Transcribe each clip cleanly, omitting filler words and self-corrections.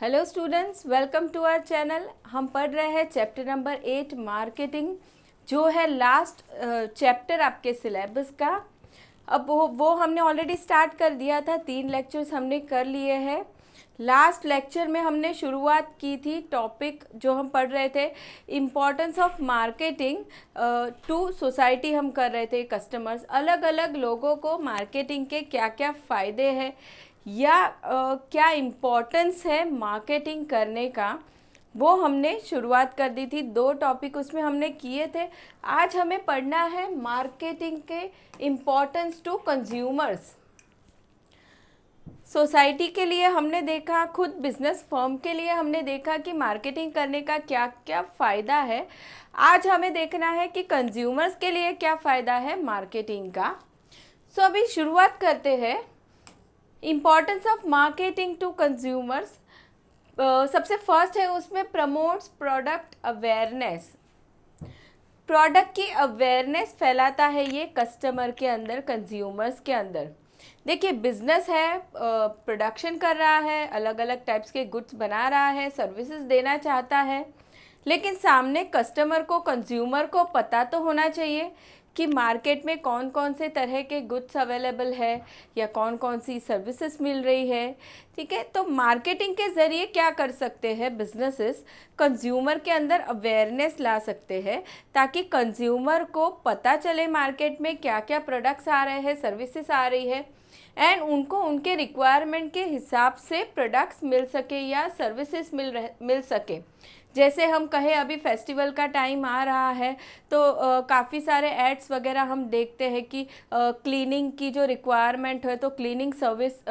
Hello students, welcome to our channel. हम पढ़ रहे हैं चैप्टर नंबर 8 मार्केटिंग, जो है लास्ट चैप्टर आपके सिलेबस का। अब वो हमने ऑलरेडी स्टार्ट कर दिया था, 3 लेक्चर्स हमने कर लिए हैं। लास्ट लेक्चर में हमने शुरुआत की थी, टॉपिक जो हम पढ़ रहे थे importance of marketing to society. हम कर रहे थे कस्टमर्स, अलग अलग लोगों को मार्केटिंग के क्या क्या फ़ायदे हैं या क्या इम्पोर्टेंस है मार्केटिंग करने का, वो हमने शुरुआत कर दी थी। 2 टॉपिक उसमें हमने किए थे। आज हमें पढ़ना है मार्केटिंग के इम्पोर्टेंस टू कंज्यूमर्स। सोसाइटी के लिए हमने देखा, खुद बिजनेस फर्म के लिए हमने देखा कि मार्केटिंग करने का क्या क्या फ़ायदा है। आज हमें देखना है कि कंज्यूमर्स के लिए क्या फ़ायदा है मार्केटिंग का। सो अभी शुरुआत करते हैं। Importance of marketing to consumers, सबसे फर्स्ट है उसमें प्रमोट्स प्रोडक्ट अवेयरनेस। प्रोडक्ट की अवेयरनेस फैलाता है ये कस्टमर के अंदर, कंज्यूमर्स के अंदर। देखिए, बिजनेस है, प्रोडक्शन कर रहा है, अलग अलग टाइप्स के गुड्स बना रहा है, सर्विसेज देना चाहता है, लेकिन सामने कस्टमर को, कंज्यूमर को पता तो होना चाहिए कि मार्केट में कौन कौन से तरह के गुड्स अवेलेबल है या कौन कौन सी सर्विसेज मिल रही है। ठीक है, तो मार्केटिंग के ज़रिए क्या कर सकते हैं बिजनेसेस, कंज्यूमर के अंदर अवेयरनेस ला सकते हैं, ताकि कंज्यूमर को पता चले मार्केट में क्या क्या प्रोडक्ट्स आ रहे हैं, सर्विसेज आ रही है, एंड उनको उनके रिक्वायरमेंट के हिसाब से प्रोडक्ट्स मिल सके या सर्विसेज मिल सके। जैसे हम कहें, अभी फेस्टिवल का टाइम आ रहा है, तो काफ़ी सारे एड्स वगैरह हम देखते हैं कि क्लीनिंग की जो रिक्वायरमेंट है, तो क्लीनिंग सर्विस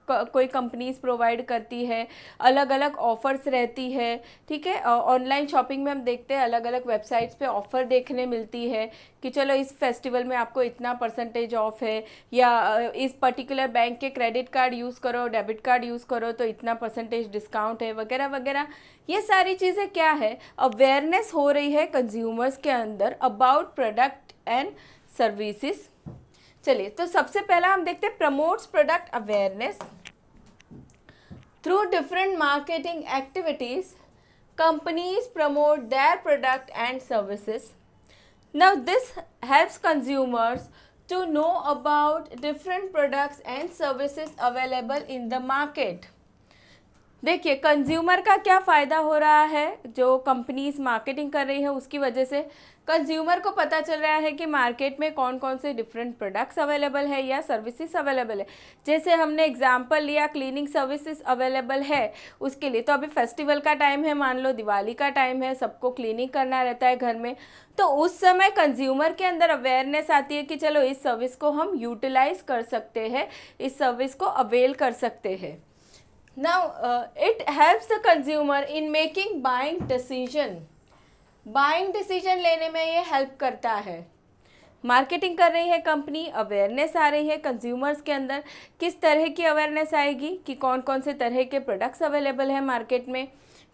कोई कंपनीज प्रोवाइड करती है, अलग अलग ऑफ़र्स रहती है। ठीक है, ऑनलाइन शॉपिंग में हम देखते हैं अलग अलग वेबसाइट्स पे ऑफ़र देखने मिलती है कि चलो इस फेस्टिवल में आपको इतना % ऑफ है, या इस पर्टिकुलर बैंक के क्रेडिट कार्ड यूज़ करो, डेबिट कार्ड यूज़ करो तो इतना % डिस्काउंट है, वगैरह वगैरह। ये सारी चीज़ें क्या है, अवेयरनेस हो रही है कंज्यूमर्स के अंदर अबाउट प्रोडक्ट एंड सर्विसेज। चलिए, तो सबसे पहला हम देखते हैं promotes product awareness through different marketing activities. Companies promote their product and services. Now this helps consumers to know about different products and services available in the market। देखिए, consumer का क्या फ़ायदा हो रहा है, जो कंपनीज मार्केटिंग कर रही है उसकी वजह से कंज्यूमर को पता चल रहा है कि मार्केट में कौन कौन से डिफरेंट प्रोडक्ट्स अवेलेबल है या सर्विसेज अवेलेबल है। जैसे हमने एग्जांपल लिया, क्लीनिंग सर्विसेज अवेलेबल है उसके लिए। तो अभी फेस्टिवल का टाइम है, मान लो दिवाली का टाइम है, सबको क्लीनिंग करना रहता है घर में, तो उस समय कंज्यूमर के अंदर अवेयरनेस आती है कि चलो इस सर्विस को हम यूटिलाइज कर सकते हैं, इस सर्विस को अवेल कर सकते हैं। Now, it helps the consumer in making buying decision। Buying decision लेने में ये हेल्प करता है। मार्केटिंग कर रही है कंपनी, अवेयरनेस आ रही है कंज्यूमर्स के अंदर। किस तरह की अवेयरनेस आएगी कि कौन कौन से तरह के प्रोडक्ट्स अवेलेबल है मार्केट में,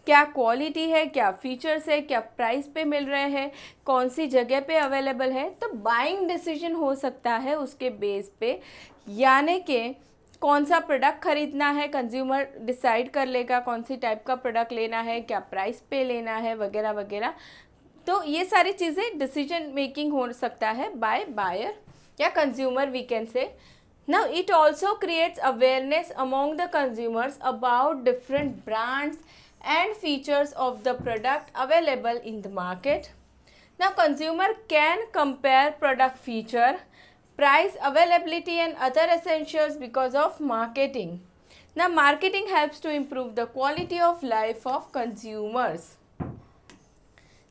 क्या क्वालिटी है, क्या फीचर्स है, क्या प्राइस पे मिल रहे हैं, कौन सी जगह पे अवेलेबल है। तो बाइंग डिसीजन हो सकता है उसके बेस पे, यानी कि कौन सा प्रोडक्ट खरीदना है, कंज्यूमर डिसाइड कर लेगा कौन सी टाइप का प्रोडक्ट लेना है, क्या प्राइस पे लेना है, वगैरह वगैरह। तो ये सारी चीज़ें डिसीजन मेकिंग हो सकता है बाय बायर या consumer, we can say. Now it also creates awareness among the consumers about different brands and features of the product available in the market. Now consumer can compare product feature, price, availability and other essentials because of marketing। Now marketing helps to improve the quality of life of consumers।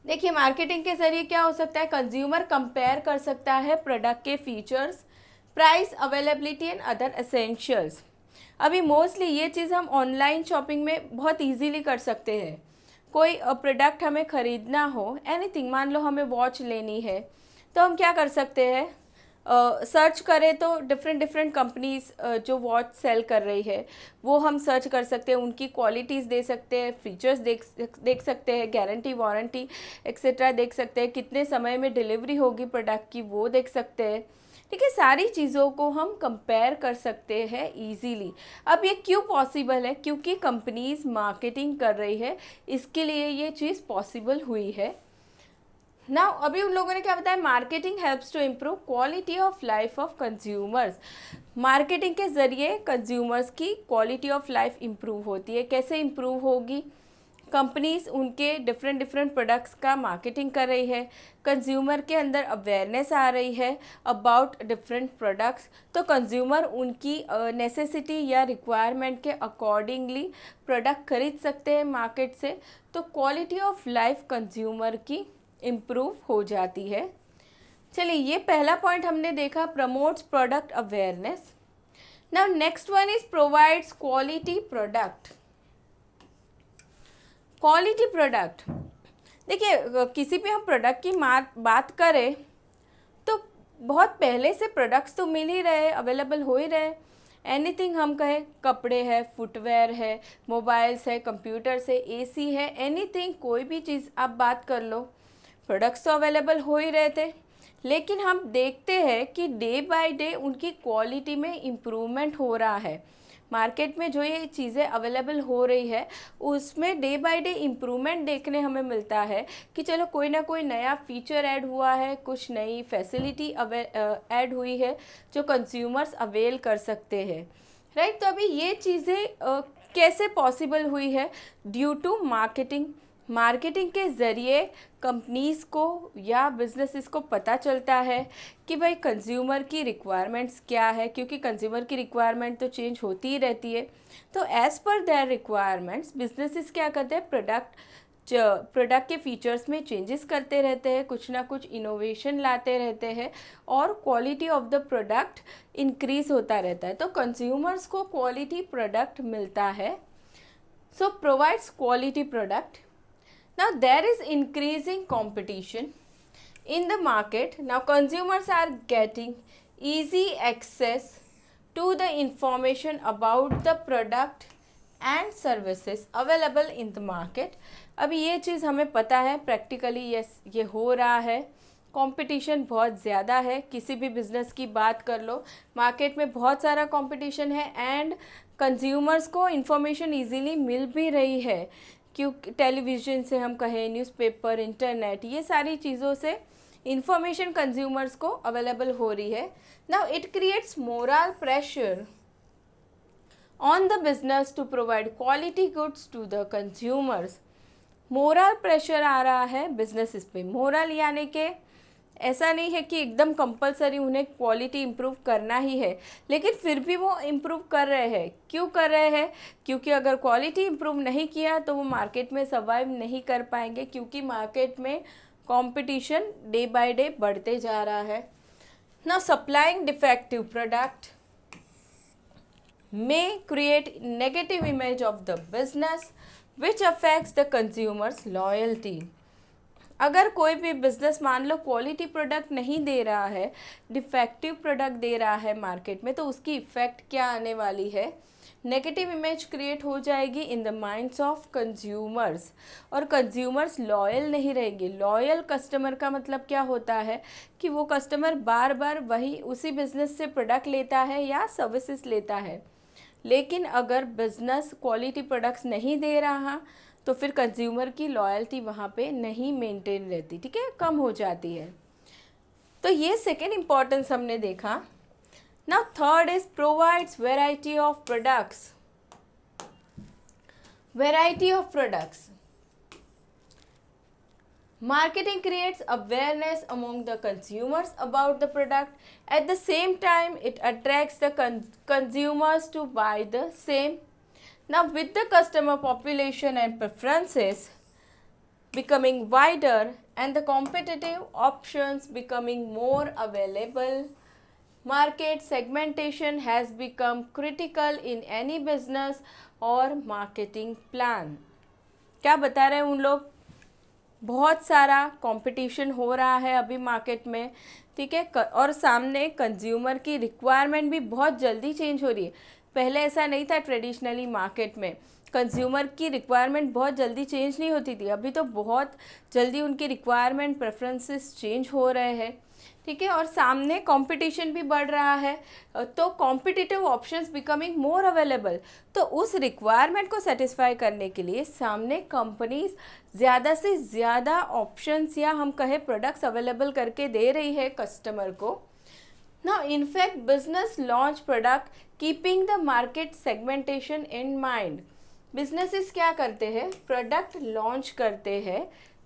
देखिए, marketing के ज़रिए क्या हो सकता है, consumer compare कर सकता है प्रोडक्ट के features, price, availability and other essentials. अभी मोस्टली ये चीज़ हम ऑनलाइन शॉपिंग में बहुत इजीली कर सकते हैं। कोई प्रोडक्ट हमें ख़रीदना हो, एनीथिंग, मान लो हमें वॉच लेनी है, तो हम क्या कर सकते हैं, सर्च करें तो डिफरेंट कंपनीज जो वॉच सेल कर रही है वो हम सर्च कर सकते हैं, उनकी क्वालिटीज़ दे सकते हैं, फीचर्स देख सकते हैं, गारंटी, वारंटी एक्सेट्रा देख सकते हैं, कितने समय में डिलीवरी होगी प्रोडक्ट की वो देख सकते हैं। ठीक है, सारी चीज़ों को हम कंपेयर कर सकते हैं इजीली। अब ये क्यों पॉसिबल है? क्योंकि कंपनीज मार्केटिंग कर रही है, इसके लिए ये चीज़ पॉसिबल हुई है। नाउ अभी उन लोगों ने क्या बताया, marketing helps to improve quality of life of consumers. Marketing के ज़रिए कंज्यूमर्स की क्वालिटी ऑफ लाइफ इम्प्रूव होती है। कैसे इम्प्रूव होगी? कंपनीज उनके डिफरेंट प्रोडक्ट्स का मार्केटिंग कर रही है, कंज्यूमर के अंदर अवेयरनेस आ रही है अबाउट डिफरेंट प्रोडक्ट्स, तो कंज्यूमर उनकी नेसेसिटी या रिक्वायरमेंट के अकॉर्डिंगली प्रोडक्ट खरीद सकते हैं मार्केट से। तो क्वालिटी ऑफ लाइफ कंज्यूमर की इम्प्रूव हो जाती है। चलिए, ये पहला पॉइंट हमने देखा, promotes product awareness. Now next one is provides quality product. Quality product, देखिए किसी भी हम प्रोडक्ट की बात करें तो बहुत पहले से प्रोडक्ट्स तो मिल ही रहे, अवेलेबल हो ही रहे। एनीथिंग हम कहें, कपड़े है, फुटवेयर है, मोबाइल्स है, कंप्यूटर्स है, एसी है, एनीथिंग, कोई भी चीज़ आप बात कर लो, प्रोडक्ट्स तो अवेलेबल हो ही रहे थे। लेकिन हम देखते हैं कि डे बाय डे उनकी क्वालिटी में इम्प्रूवमेंट हो रहा है। मार्केट में जो ये चीज़ें अवेलेबल हो रही है उसमें डे बाय डे इम्प्रूवमेंट देखने हमें मिलता है कि चलो कोई ना कोई नया फीचर ऐड हुआ है, कुछ नई फैसिलिटी ऐड हुई है जो कंज्यूमर्स अवेल कर सकते हैं, राइट। तो अभी ये चीज़ें कैसे पॉसिबल हुई है? Due to marketing. मार्केटिंग के ज़रिए कंपनीज़ को या बिजनेसेस को पता चलता है कि भाई कंज्यूमर की रिक्वायरमेंट्स क्या है, क्योंकि कंज्यूमर की रिक्वायरमेंट तो चेंज होती ही रहती है। तो as per there requirements businesses क्या करते हैं, प्रोडक्ट के फीचर्स में चेंजेस करते रहते हैं, कुछ ना कुछ इनोवेशन लाते रहते हैं और quality of the product increase होता रहता है। तो कंज्यूमर्स को क्वालिटी प्रोडक्ट मिलता है। So provides quality product. Now there is increasing competition in the market. Now consumers are getting easy access to the information about the product and services available in the market. अभी ये चीज़ हमें पता है practically, yes ये हो रहा है। Competition बहुत ज़्यादा है, किसी भी बिज़नेस की बात कर लो, मार्केट में बहुत सारा कंपटीशन है एंड कंज्यूमर्स को इन्फॉर्मेशन इजीली मिल भी रही है, क्योंकि टेलीविज़न से हम कहें, न्यूज़पेपर, इंटरनेट, ये सारी चीज़ों से इंफॉर्मेशन कंज्यूमर्स को अवेलेबल हो रही है। Now it creates moral pressure on the business to provide quality goods to the consumers. Moral pressure आ रहा है बिजनेसेस पे। मोरल यानी कि ऐसा नहीं है कि एकदम कंपलसरी उन्हें क्वालिटी इम्प्रूव करना ही है, लेकिन फिर भी वो इम्प्रूव कर रहे हैं। क्यों कर रहे हैं? क्योंकि अगर क्वालिटी इम्प्रूव नहीं किया तो वो मार्केट में सर्वाइव नहीं कर पाएंगे, क्योंकि मार्केट में कंपटीशन डे बाय डे बढ़ते जा रहा है। Now supplying defective product may create negative image of the business which affects the consumers loyalty। अगर कोई भी बिजनेस मान लो क्वालिटी प्रोडक्ट नहीं दे रहा है, डिफेक्टिव प्रोडक्ट दे रहा है मार्केट में, तो उसकी इफ़ेक्ट क्या आने वाली है? नेगेटिव इमेज क्रिएट हो जाएगी in the minds of consumers, और कंज्यूमर्स लॉयल नहीं रहेंगे। लॉयल कस्टमर का मतलब क्या होता है कि वो कस्टमर बार बार वही उसी बिजनेस से प्रोडक्ट लेता है या सर्विसेज लेता है। लेकिन अगर बिजनेस क्वालिटी प्रोडक्ट्स नहीं दे रहा तो फिर कंज्यूमर की लॉयल्टी वहाँ पे नहीं मेंटेन रहती, ठीक है, कम हो जाती है। तो ये सेकेंड इम्पॉर्टेंस हमने देखा। Now third is provides variety of products. Variety of products, marketing creates awareness among the consumers about the product. At the same time it attracts the consumers to buy the same. Now with the customer population and preferences becoming wider and the competitive options becoming more available, market segmentation has become critical in any business or marketing plan. क्या बता रहे हैं उन लोग? बहुत सारा competition हो रहा है अभी मार्केट में, ठीक है, और सामने कंज्यूमर की रिक्वायरमेंट भी बहुत जल्दी चेंज हो रही है। पहले ऐसा नहीं था ट्रेडिशनली मार्केट में कंज्यूमर की रिक्वायरमेंट बहुत जल्दी चेंज नहीं होती थी, अभी तो बहुत जल्दी उनकी रिक्वायरमेंट प्रेफरेंसेस चेंज हो रहे हैं, ठीक है। और सामने कंपटीशन भी बढ़ रहा है, तो competitive options becoming more available. तो उस रिक्वायरमेंट को सेटिस्फाई करने के लिए सामने कंपनीज ज़्यादा से ज़्यादा ऑप्शंस या हम कहें प्रोडक्ट्स अवेलेबल करके दे रही है कस्टमर को। Now, in fact, business launch product keeping the market segmentation in mind. Businesses क्या करते हैं, प्रोडक्ट लॉन्च करते हैं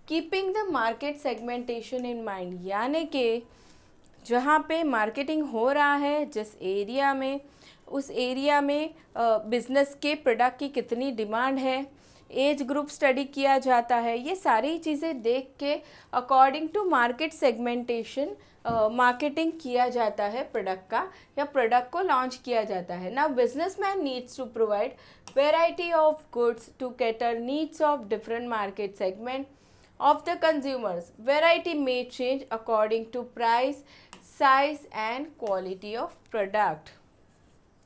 keeping the market segmentation in mind, यानी कि जहाँ पे मार्केटिंग हो रहा है जिस एरिया में, उस एरिया में बिजनेस के प्रोडक्ट की कितनी डिमांड है, एज ग्रुप स्टडी किया जाता है, ये सारी चीज़ें देख के according to market segmentation marketing किया जाता है प्रोडक्ट का, या प्रोडक्ट को लॉन्च किया जाता है। Now businessman needs to provide variety of goods to cater needs of different market segment of the consumers. Variety may change according to price, size and quality of product.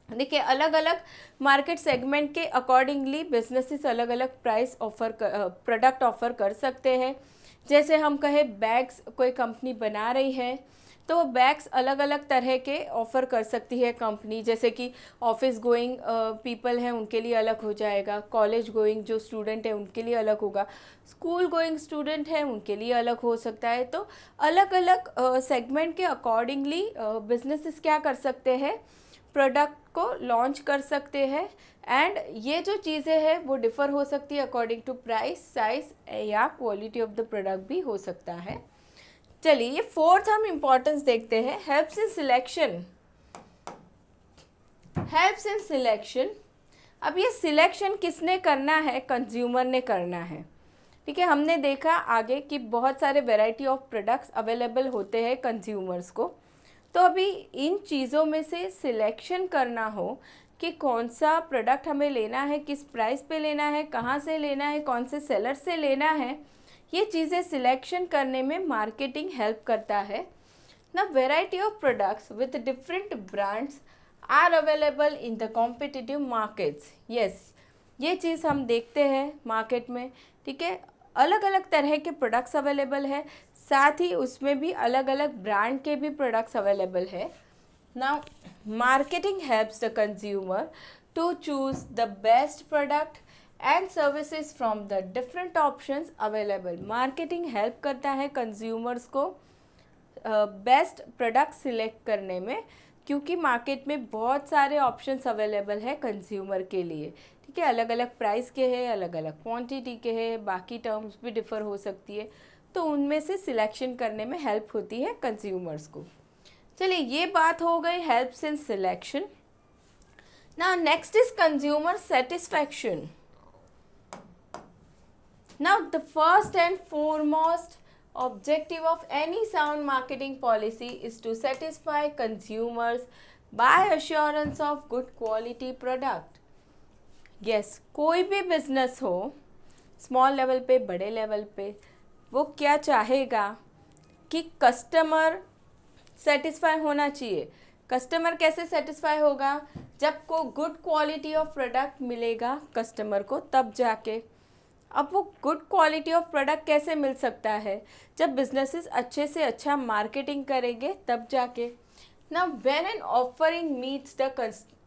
देखिए अलग अलग market segment के accordingly businesses अलग अलग price offer product offer कर सकते हैं। जैसे हम कहें बैग्स कोई कंपनी बना रही है तो वो बैग्स अलग अलग तरह के ऑफ़र कर सकती है कंपनी, जैसे कि ऑफिस गोइंग पीपल हैं उनके लिए अलग हो जाएगा, कॉलेज गोइंग जो स्टूडेंट है उनके लिए अलग होगा, स्कूल गोइंग स्टूडेंट है उनके लिए अलग हो सकता है। तो अलग अलग सेगमेंट के अकॉर्डिंगली बिजनेसेस क्या कर सकते हैं, प्रोडक्ट को लॉन्च कर सकते हैं। एंड ये जो चीज़ें हैं वो डिफ़र हो सकती है अकॉर्डिंग टू प्राइस, साइज या क्वालिटी ऑफ द प्रोडक्ट भी हो सकता है। चलिए ये फोर्थ हम इम्पोर्टेंस देखते हैं, helps in selection. Helps in selection, अब ये सिलेक्शन किसने करना है, कंज्यूमर ने करना है, ठीक है। हमने देखा आगे कि बहुत सारे वैरायटी ऑफ प्रोडक्ट्स अवेलेबल होते हैं कंज्यूमर्स को, तो अभी इन चीज़ों में से सिलेक्शन करना हो कि कौन सा प्रोडक्ट हमें लेना है, किस प्राइस पे लेना है, कहाँ से लेना है, कौन से सेलर से लेना है, ये चीज़ें सिलेक्शन करने में मार्केटिंग हेल्प करता है ना। Variety of products with different brands are available in the competitive markets. Yes, ये चीज़ हम देखते हैं मार्केट में, ठीक है। अलग अलग तरह के प्रोडक्ट्स अवेलेबल है, साथ ही उसमें भी अलग अलग ब्रांड के भी प्रोडक्ट्स अवेलेबल है। Now marketing helps the consumer to choose the best product and services from the different options available. Marketing help करता है कंज्यूमर्स को बेस्ट प्रोडक्ट सिलेक्ट करने में, क्योंकि मार्केट में बहुत सारे ऑप्शंस अवेलेबल है कंज्यूमर के लिए, ठीक है। अलग अलग प्राइस के हैं, अलग अलग क्वांटिटी के हैं, बाकी टर्म्स भी डिफ़र हो सकती है, तो उनमें से सिलेक्शन करने में हेल्प होती है कंज्यूमर्स को। चलिए ये बात हो गई helps in selection. Now next is consumer satisfaction. Now, the first and foremost objective of any sound marketing policy is to satisfy consumers by assurance of good quality product. Yes, कोई भी business हो, small level पे, बड़े level पे, वो क्या चाहेगा कि कस्टमर सेटिस्फाई होना चाहिए। कस्टमर कैसे सेटिस्फाई होगा, जब को गुड क्वालिटी ऑफ प्रोडक्ट मिलेगा कस्टमर को, तब जाके। अब वो गुड क्वालिटी ऑफ प्रोडक्ट कैसे मिल सकता है, जब बिजनेसेस अच्छे से अच्छा मार्केटिंग करेंगे तब जाके। Now when an offering meets the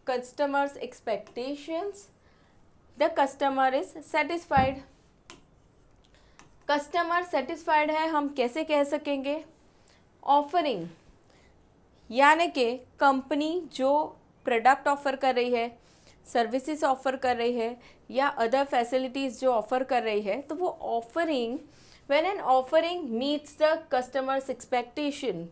customers expectations, the customer is satisfied. Customer satisfied है हम कैसे कह सकेंगे, ऑफरिंग यानी कि कंपनी जो प्रोडक्ट ऑफर कर रही है, सर्विसेज ऑफ़र कर रही है या अदर फैसिलिटीज़ जो ऑफ़र कर रही है, तो वो offering, when an offering meets the customers expectation,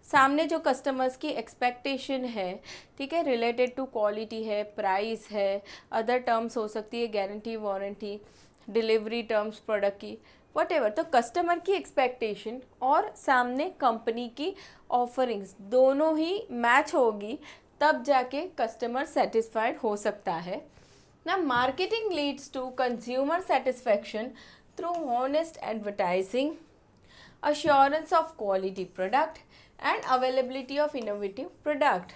सामने जो कस्टमर्स की एक्सपेक्टेशन है, ठीक है, रिलेटेड टू क्वालिटी है, प्राइस है, अदर टर्म्स हो सकती है, guarantee, warranty, delivery terms product की, वटेवर। तो कस्टमर की एक्सपेक्टेशन और सामने कंपनी की ऑफरिंग्स दोनों ही मैच होगी, तब जाके कस्टमर सेटिस्फाइड हो सकता है ना। Marketing leads to consumer satisfaction through honest advertising, assurance of quality product and availability of innovative product.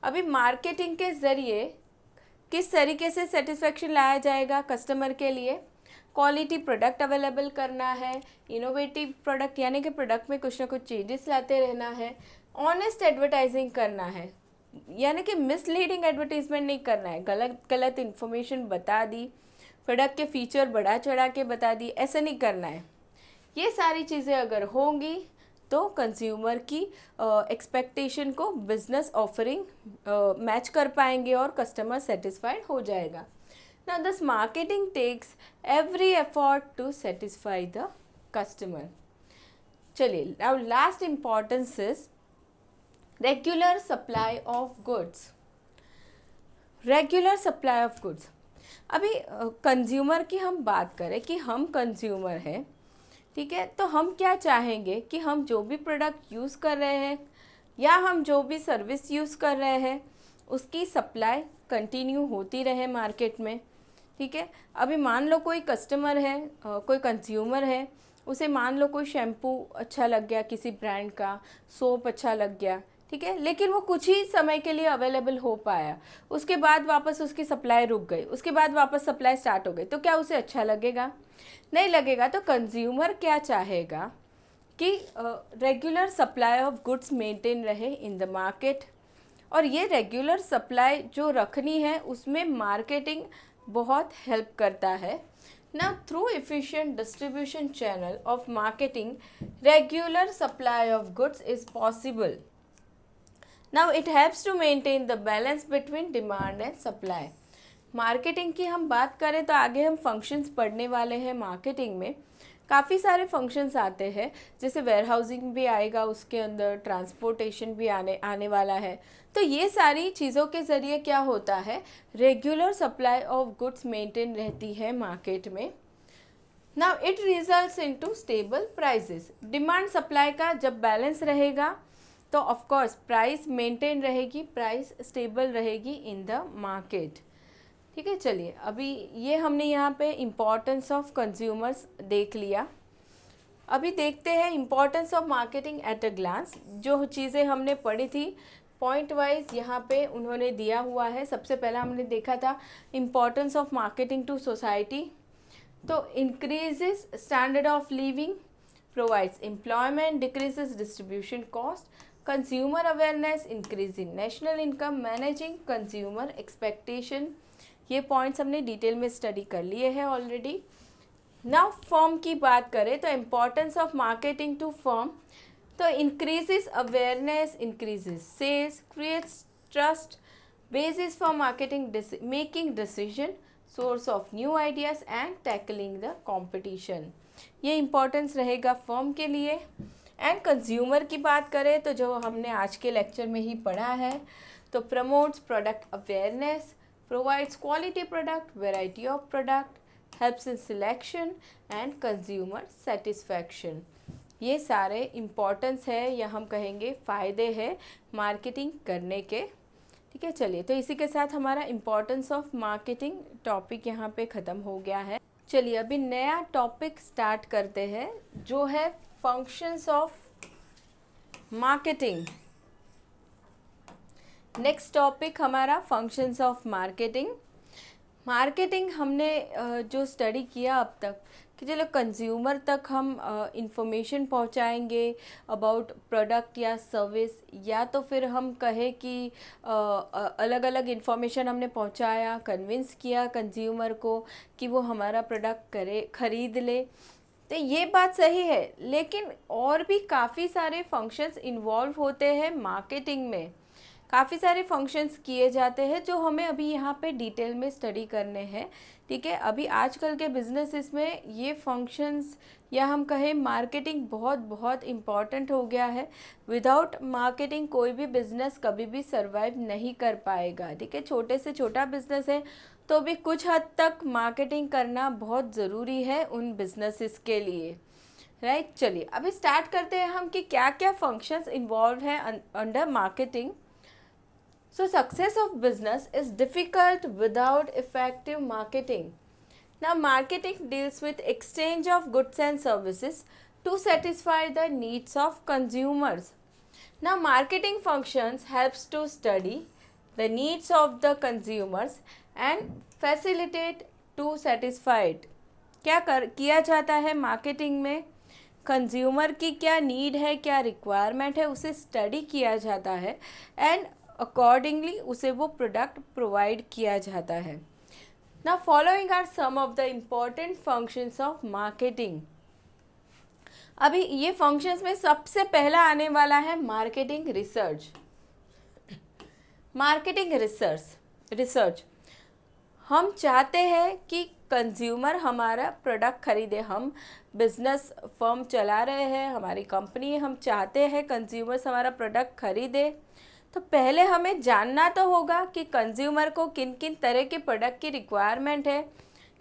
अभी मार्केटिंग के ज़रिए किस तरीके से सेटिस्फेक्शन लाया जाएगा कस्टमर के लिए, क्वालिटी प्रोडक्ट अवेलेबल करना है, इनोवेटिव प्रोडक्ट यानी कि प्रोडक्ट में कुछ ना कुछ चेंजेस लाते रहना है, ऑनेस्ट एडवर्टाइजिंग करना है यानी कि मिसलीडिंग एडवर्टीजमेंट नहीं करना है, गलत गलत इन्फॉर्मेशन बता दी, प्रोडक्ट के फीचर बढ़ा चढ़ा के बता दी, ऐसा नहीं करना है। ये सारी चीज़ें अगर होंगी तो कंज्यूमर की एक्सपेक्टेशन को बिजनेस ऑफरिंग मैच कर पाएंगे और कस्टमर सेटिस्फाइड हो जाएगा। Now this marketing takes every effort to satisfy the customer. चलिए, now last importance is regular supply of goods. Regular supply of goods, अभी कंज्यूमर की हम बात करें कि हम कंज्यूमर हैं, ठीक है, तो हम क्या चाहेंगे कि हम जो भी प्रोडक्ट यूज़ कर रहे हैं या हम जो भी सर्विस यूज़ कर रहे हैं उसकी सप्लाई कंटिन्यू होती रहे मार्केट में, ठीक है। अभी मान लो कोई कस्टमर है, कोई कंज्यूमर है, उसे मान लो कोई शैम्पू अच्छा लग गया किसी ब्रांड का, सोप अच्छा लग गया, ठीक है, लेकिन वो कुछ ही समय के लिए अवेलेबल हो पाया, उसके बाद वापस उसकी सप्लाई रुक गई, उसके बाद वापस सप्लाई स्टार्ट हो गई, तो क्या उसे अच्छा लगेगा? नहीं लगेगा। तो कंज्यूमर क्या चाहेगा कि regular supply of goods maintain रहे इन द मार्केट, और ये रेगुलर सप्लाई जो रखनी है उसमें मार्केटिंग बहुत हेल्प करता है। Now, through efficient distribution channel of marketing, regular supply of goods is possible. Now, it helps to maintain the balance between demand and supply. Marketing की हम बात करें तो आगे हम फंक्शंस पढ़ने वाले हैं। मार्केटिंग में काफ़ी सारे फंक्शंस आते हैं, जैसे वेयर हाउसिंग भी आएगा, उसके अंदर ट्रांसपोर्टेशन भी आने वाला है। तो ये सारी चीज़ों के ज़रिए क्या होता है, regular supply of goods maintain रहती है मार्केट में। Now it results into stable prices. Demand supply का जब बैलेंस रहेगा तो ऑफ कोर्स प्राइस मेंटेन रहेगी, प्राइस स्टेबल रहेगी इन द मार्केट, ठीक है। चलिए, अभी ये हमने यहाँ पे इम्पॉर्टेंस ऑफ कंज्यूमर्स देख लिया। अभी देखते हैं importance of marketing at a glance. जो चीज़ें हमने पढ़ी थी पॉइंट वाइज यहाँ पे उन्होंने दिया हुआ है। सबसे पहला हमने देखा था importance of marketing to society. तो increases standard of living, provides employment, decreases distribution cost, consumer awareness, increase in national income, managing consumer expectation. ये पॉइंट्स हमने डिटेल में स्टडी कर लिए हैं ऑलरेडी। नाउ फर्म की बात करें तो importance of marketing to firm, तो increases awareness, increases sales, creates trust, basis for marketing making decision, source of new ideas and tackling the competition. ये इम्पॉर्टेंस रहेगा फर्म के लिए। एंड कंज्यूमर की बात करें तो जो हमने आज के लेक्चर में ही पढ़ा है, तो promotes product awareness, provides quality product, variety of product, helps in selection and consumer satisfaction। ये सारे इम्पॉर्टेंस है या हम कहेंगे फ़ायदे हैं मार्केटिंग करने के, ठीक है। चलिए, तो इसी के साथ हमारा इम्पॉर्टेंस ऑफ मार्केटिंग टॉपिक यहाँ पे ख़त्म हो गया है। चलिए, अभी नया टॉपिक स्टार्ट करते हैं जो है functions of marketing. Next topic हमारा फंक्शंस ऑफ मार्केटिंग। मार्केटिंग हमने जो स्टडी किया अब तक कि चलो कंज्यूमर तक हम इंफॉर्मेशन पहुंचाएंगे अबाउट प्रोडक्ट या सर्विस, या तो फिर हम कहें कि अलग अलग इंफॉर्मेशन हमने पहुंचाया, कन्विंस किया कंज्यूमर को कि वो हमारा प्रोडक्ट खरीद ले, तो ये बात सही है। लेकिन और भी काफ़ी सारे फंक्शंस इन्वॉल्व होते हैं मार्केटिंग में, काफ़ी सारे फंक्शंस किए जाते हैं जो हमें अभी यहाँ पे डिटेल में स्टडी करने हैं, ठीक है। अभी आजकल के बिजनेसेस में ये फंक्शंस या हम कहें मार्केटिंग बहुत बहुत इम्पॉर्टेंट हो गया है। विदाउट मार्केटिंग कोई भी बिज़नेस कभी भी सर्वाइव नहीं कर पाएगा, ठीक है। छोटे से छोटा बिजनेस है तो भी कुछ हद तक मार्केटिंग करना बहुत ज़रूरी है उन बिजनेसेस के लिए, राइट। चलिए, अभी स्टार्ट करते हैं हम कि क्या क्या फंक्शंस इन्वॉल्व हैं under marketing. So success of business is difficult without effective marketing. Now marketing deals with exchange of goods and services to satisfy the needs of consumers. Now marketing functions helps to study the needs of the consumers and facilitate to satisfied. क्या किया जाता है marketing में, consumer की क्या need है, क्या requirement है, उसे स्टडी किया जाता है एंड अकॉर्डिंगली उसे वो प्रोडक्ट प्रोवाइड किया जाता है। Now following are some of the important functions of marketing. अभी ये फंक्शंस में सबसे पहला आने वाला है मार्केटिंग रिसर्च। मार्केटिंग रिसर्च हम चाहते हैं कि कंज्यूमर हमारा प्रोडक्ट खरीदे। हम बिजनेस फर्म चला रहे हैं, हमारी कंपनी है, हम चाहते हैं कंज्यूमर्स हमारा प्रोडक्ट खरीदे। तो पहले हमें जानना तो होगा कि कंज्यूमर को किन किन तरह के प्रोडक्ट की रिक्वायरमेंट है,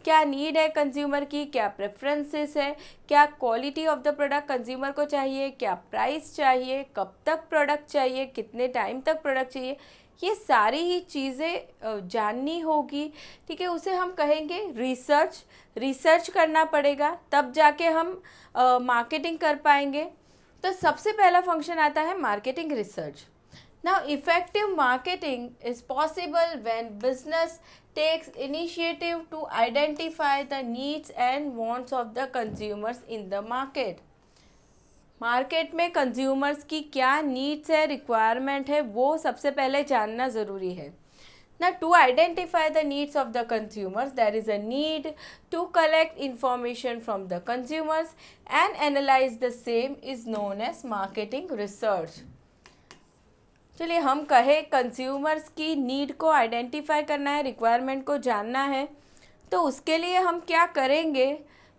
क्या नीड है कंज्यूमर की, क्या प्रेफरेंसेस है, क्या quality of the product consumer को चाहिए, क्या प्राइस चाहिए, कब तक प्रोडक्ट चाहिए, कितने टाइम तक प्रोडक्ट चाहिए, ये सारी ही चीज़ें जाननी होगी। ठीक है, उसे हम कहेंगे रिसर्च करना पड़ेगा, तब जाके हम मार्केटिंग कर पाएंगे। तो सबसे पहला फंक्शन आता है marketing research. Now, effective marketing is possible when business takes initiative to identify the needs and wants of the consumers in the market. Market में कंज्यूमर्स की क्या नीड्स है, रिक्वायरमेंट है, वो सबसे पहले जानना ज़रूरी है ना। To identify the needs of the consumers there is a need to collect information from the consumers and analyse the same is known as marketing research. चलिए हम कहें कंज्यूमर्स की नीड को आइडेंटिफाई करना है, रिक्वायरमेंट को जानना है, तो उसके लिए हम क्या करेंगे,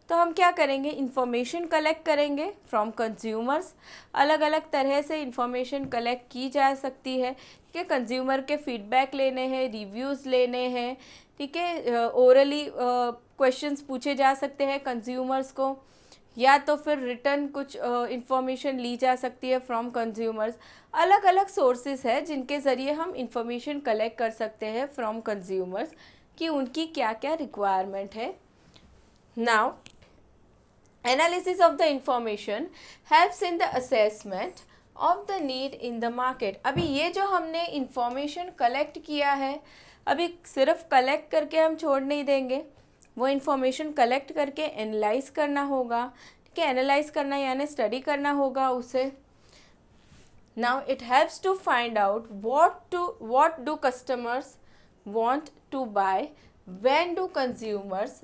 तो हम क्या करेंगे, इंफॉर्मेशन कलेक्ट करेंगे फ्रॉम कंज्यूमर्स। अलग अलग तरह से इंफॉर्मेशन कलेक्ट की जा सकती है। ठीक है, कंज्यूमर के फीडबैक लेने हैं, रिव्यूज़ लेने हैं। ठीक है, ओरली क्वेश्चंस पूछे जा सकते हैं कंज्यूमर्स को, या तो फिर रिटर्न कुछ इंफॉर्मेशन ली जा सकती है फ्रॉम कंज्यूमर्स। अलग अलग सोर्सेज है जिनके ज़रिए हम इंफॉर्मेशन कलेक्ट कर सकते हैं फ्रॉम कंज्यूमर्स कि उनकी क्या क्या रिक्वायरमेंट है। Now analysis of the information helps in the assessment of the need in the market. अभी ये जो हमने इंफॉर्मेशन कलेक्ट किया है, अभी सिर्फ कलेक्ट करके हम छोड़ नहीं देंगे, वो इन्फॉर्मेशन कलेक्ट करके एनालाइज करना होगा। ठीक है, एनालाइज करना यानी स्टडी करना होगा उसे। Now it helps to find out what do customers want to buy, when do consumers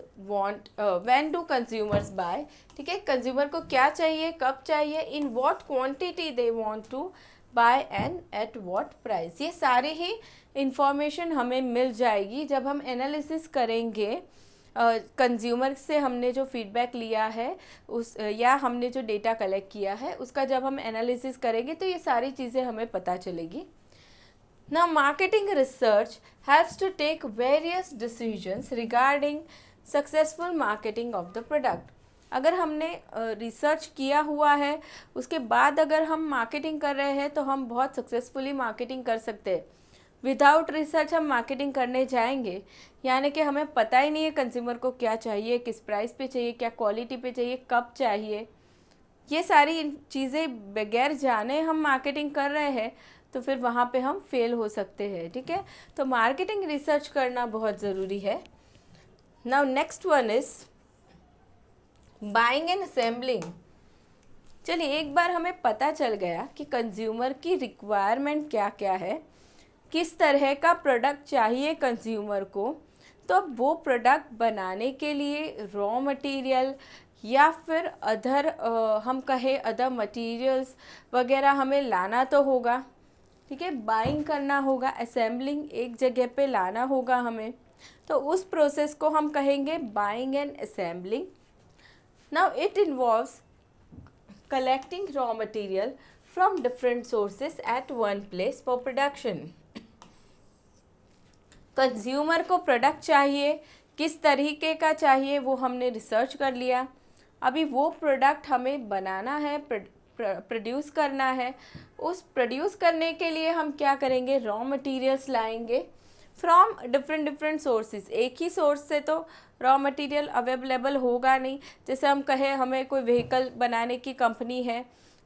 buy. ठीक है, कंज्यूमर को क्या चाहिए, कब चाहिए, in what quantity they want to buy and at what price. ये सारी ही इंफॉर्मेशन हमें मिल जाएगी जब हम एनालिसिस करेंगे। कंज्यूमर से हमने जो फीडबैक लिया है उस या हमने जो डेटा कलेक्ट किया है उसका जब हम एनालिसिस करेंगे तो ये सारी चीज़ें हमें पता चलेगी। Now marketing research helps to take various decisions regarding successful marketing of the product. अगर हमने रिसर्च किया हुआ है, उसके बाद अगर हम मार्केटिंग कर रहे हैं तो हम बहुत सक्सेसफुली मार्केटिंग कर सकते हैं। विदाउट रिसर्च हम मार्केटिंग करने जाएंगे, यानी कि हमें पता ही नहीं है कंज्यूमर को क्या चाहिए, किस प्राइस पे चाहिए, क्या क्वालिटी पे चाहिए, कब चाहिए, ये सारी चीज़ें बगैर जाने हम मार्केटिंग कर रहे हैं तो फिर वहाँ पे हम फेल हो सकते हैं। ठीक है, तो मार्केटिंग रिसर्च करना बहुत ज़रूरी है। Now next one is buying and assembling. चलिए एक बार हमें पता चल गया कि कंज्यूमर की रिक्वायरमेंट क्या क्या है, किस तरह का प्रोडक्ट चाहिए कंज्यूमर को, तो अब वो प्रोडक्ट बनाने के लिए रॉ मटेरियल या फिर हम कहें अदर मटेरियल्स वगैरह हमें लाना तो होगा। ठीक है, बाइंग करना होगा, असेंबलिंग एक जगह पे लाना होगा हमें, तो उस प्रोसेस को हम कहेंगे buying and assembling. Now it involves collecting raw material from different sources at one place for production. Consumer को प्रोडक्ट चाहिए, किस तरीके का चाहिए वो हमने रिसर्च कर लिया। अभी वो प्रोडक्ट हमें बनाना है, प्रोड्यूस करना है। उस प्रोड्यूस करने के लिए हम क्या करेंगे, रॉ मटेरियल्स लाएंगे फ्रॉम डिफरेंट सोर्सेज। एक ही सोर्स से तो रॉ मटेरियल अवेलेबल होगा नहीं। जैसे हम कहें हमें कोई व्हीकल बनाने की कंपनी है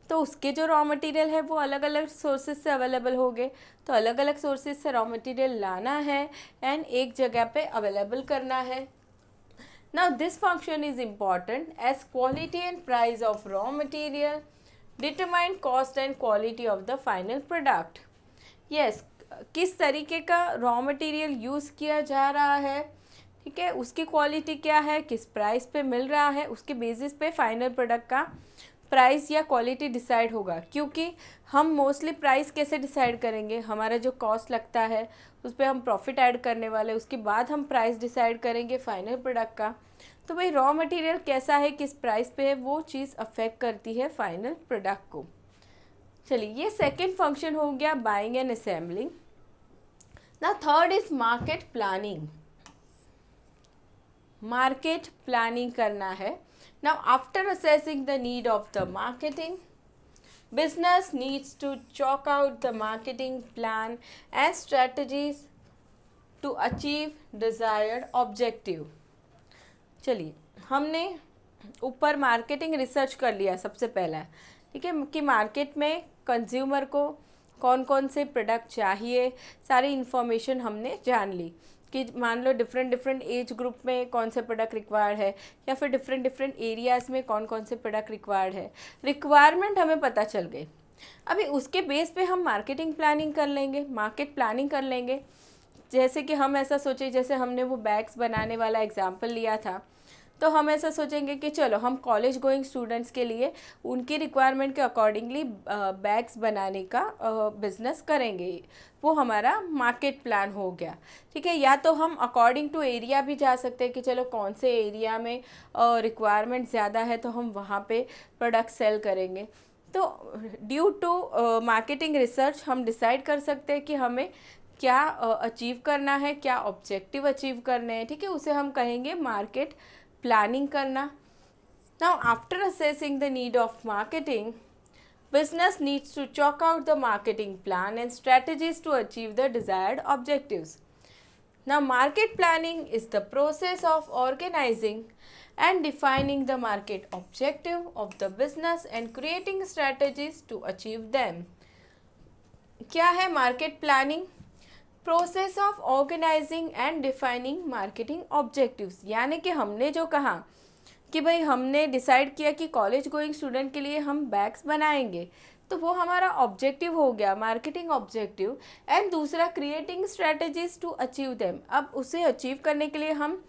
तो उसके जो रॉ मटेरियल है वो अलग अलग सोर्सेज से अवेलेबल हो गए, तो अलग अलग सोर्सेज से रॉ मटेरियल लाना है एंड एक जगह पे अवेलेबल करना है. Now this function is important as quality and price of raw material determine cost and quality of the final product. Yes, किस तरीके का रॉ मटेरियल यूज़ किया जा रहा है, ठीक है, उसकी क्वालिटी क्या है, किस प्राइस पे मिल रहा है, उसके बेसिस पे फाइनल प्रोडक्ट का प्राइस या क्वालिटी डिसाइड होगा. क्योंकि हम मोस्टली प्राइस कैसे डिसाइड करेंगे, हमारा जो कॉस्ट लगता है उस पर हम प्रॉफिट ऐड करने वाले, उसके बाद हम प्राइस डिसाइड करेंगे फाइनल प्रोडक्ट का. तो भाई रॉ मटेरियल कैसा है, किस प्राइस पे है, वो चीज़ अफेक्ट करती है फाइनल प्रोडक्ट को. चलिए, ये सेकेंड फंक्शन हो गया बाइंग एंड असेंबलिंग. ना third is market planning. Market planning करना है. Now after assessing the need of the marketing, business needs to chalk out the marketing plan and strategies to achieve desired objective. चलिए, हमने ऊपर marketing research कर लिया सबसे पहला, ठीक है, कि मार्केट में कंज्यूमर को कौन कौन से प्रोडक्ट चाहिए, सारी इन्फॉर्मेशन हमने जान ली कि मान लो डिफरेंट एज ग्रुप में कौन से प्रोडक्ट रिक्वायर्ड है या फिर डिफरेंट एरियाज़ में कौन कौन से प्रोडक्ट रिक्वायर्ड है, रिक्वायरमेंट हमें पता चल गई. अभी उसके बेस पे हम मार्केटिंग प्लानिंग कर लेंगे, मार्केट प्लानिंग कर लेंगे. जैसे कि हम ऐसा सोचे, जैसे हमने वो बैग्स बनाने वाला एग्जाम्पल लिया था, तो हम ऐसा सोचेंगे कि चलो हम कॉलेज गोइंग स्टूडेंट्स के लिए उनकी रिक्वायरमेंट के अकॉर्डिंगली बैग्स बनाने का बिज़नेस करेंगे. वो हमारा मार्केट प्लान हो गया, ठीक है. या तो हम अकॉर्डिंग टू एरिया भी जा सकते हैं कि चलो कौन से एरिया में रिक्वायरमेंट ज़्यादा है तो हम वहाँ पे प्रोडक्ट सेल करेंगे. तो ड्यू टू मार्केटिंग रिसर्च हम डिसाइड कर सकते हैं कि हमें क्या अचीव करना है, क्या ऑब्जेक्टिव अचीव करने हैं, ठीक है. उसे हम कहेंगे मार्केट प्लानिंग करना. Now after assessing the need of marketing, business needs to chalk out the marketing plan and strategies to achieve the desired objectives. Now market planning is the process of organizing and defining the market objective of the business and creating strategies to achieve them. क्या है market planning? Process of organising and defining marketing objectives. यानी कि हमने जो कहा कि भाई हमने डिसाइड किया कि कॉलेज गोइंग स्टूडेंट के लिए हम बैग्स बनाएंगे, तो वो हमारा ऑब्जेक्टिव हो गया, मार्केटिंग ऑब्जेक्टिव. एंड दूसरा creating strategies to achieve them. अब उसे अचीव करने के लिए हम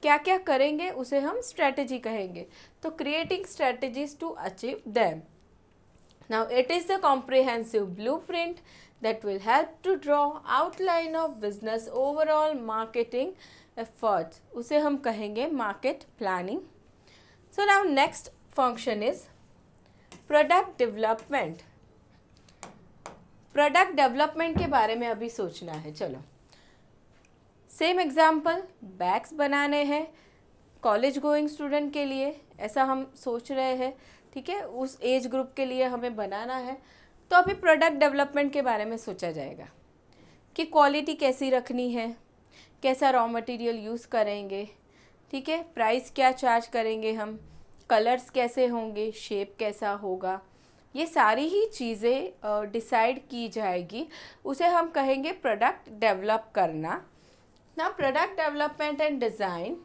क्या क्या करेंगे, उसे हम स्ट्रैटेजी कहेंगे. तो creating strategies to achieve them. Now it is the comprehensive blueprint that will help to draw outline of business overall marketing efforts. उसे हम कहेंगे market planning. So now next function is product development. Product development के बारे में अभी सोचना है. चलो, सेम एग्जाम्पल, बैग्स बनाने हैं कॉलेज गोइंग स्टूडेंट के लिए, ऐसा हम सोच रहे हैं, ठीक है, उस एज ग्रुप के लिए हमें बनाना है. तो अभी प्रोडक्ट डेवलपमेंट के बारे में सोचा जाएगा कि क्वालिटी कैसी रखनी है, कैसा रॉ मटेरियल यूज़ करेंगे, ठीक है, प्राइस क्या चार्ज करेंगे हम, कलर्स कैसे होंगे, शेप कैसा होगा, ये सारी ही चीज़ें डिसाइड की जाएगी. उसे हम कहेंगे प्रोडक्ट डेवलप करना. ना product development and design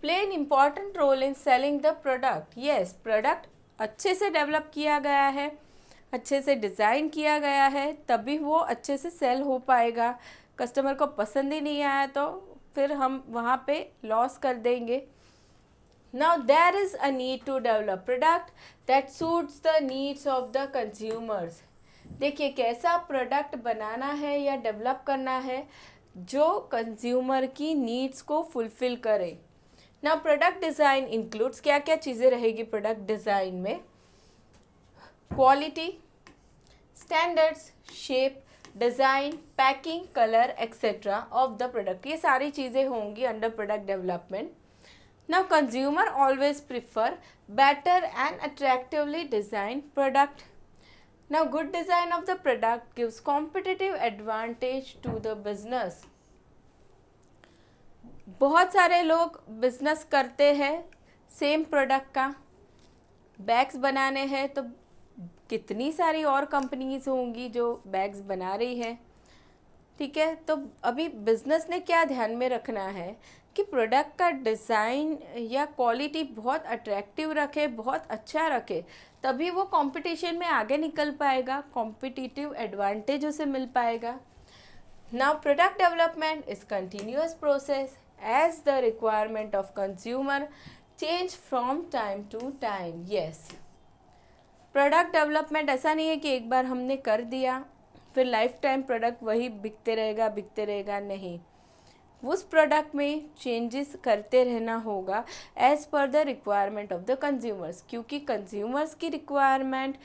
play an important role in selling the product. Yes, product अच्छे से डेवलप किया गया है, अच्छे से डिज़ाइन किया गया है, तभी वो अच्छे से सेल हो पाएगा. कस्टमर को पसंद ही नहीं आया तो फिर हम वहाँ पे लॉस कर देंगे. Now there is a need to develop product that suits the needs of the consumers. देखिए, कैसा प्रोडक्ट बनाना है या डेवलप करना है जो कंज्यूमर की नीड्स को फुलफ़िल करे. ना प्रोडक्ट डिज़ाइन इंक्लूड्स, क्या क्या चीज़ें रहेगी प्रोडक्ट डिज़ाइन में, quality, standards, shape, design, packing, colour etcetera of the product. ये सारी चीज़ें होंगी under product development. Now consumer always prefer better and attractively design product. Now good design of the product gives competitive advantage to the business. बहुत सारे लोग business करते हैं same product का, बैग्स बनाने हैं तो कितनी सारी और कंपनीज होंगी जो बैग्स बना रही है, ठीक है। तो अभी बिजनेस ने क्या ध्यान में रखना है कि प्रोडक्ट का डिज़ाइन या क्वालिटी बहुत अट्रैक्टिव रखे, बहुत अच्छा रखे, तभी वो कंपटीशन में आगे निकल पाएगा, कॉम्पिटिटिव एडवांटेज उसे मिल पाएगा। Now product development is continuous process as the requirement of consumer change from time to time. Yes. Product development ऐसा नहीं है कि एक बार हमने कर दिया फिर लाइफ टाइम प्रोडक्ट वही बिकते रहेगा, नहीं। उस प्रोडक्ट में चेंजेस करते रहना होगा as per the requirement of the consumers, क्योंकि कंज्यूमर्स की रिक्वायरमेंट,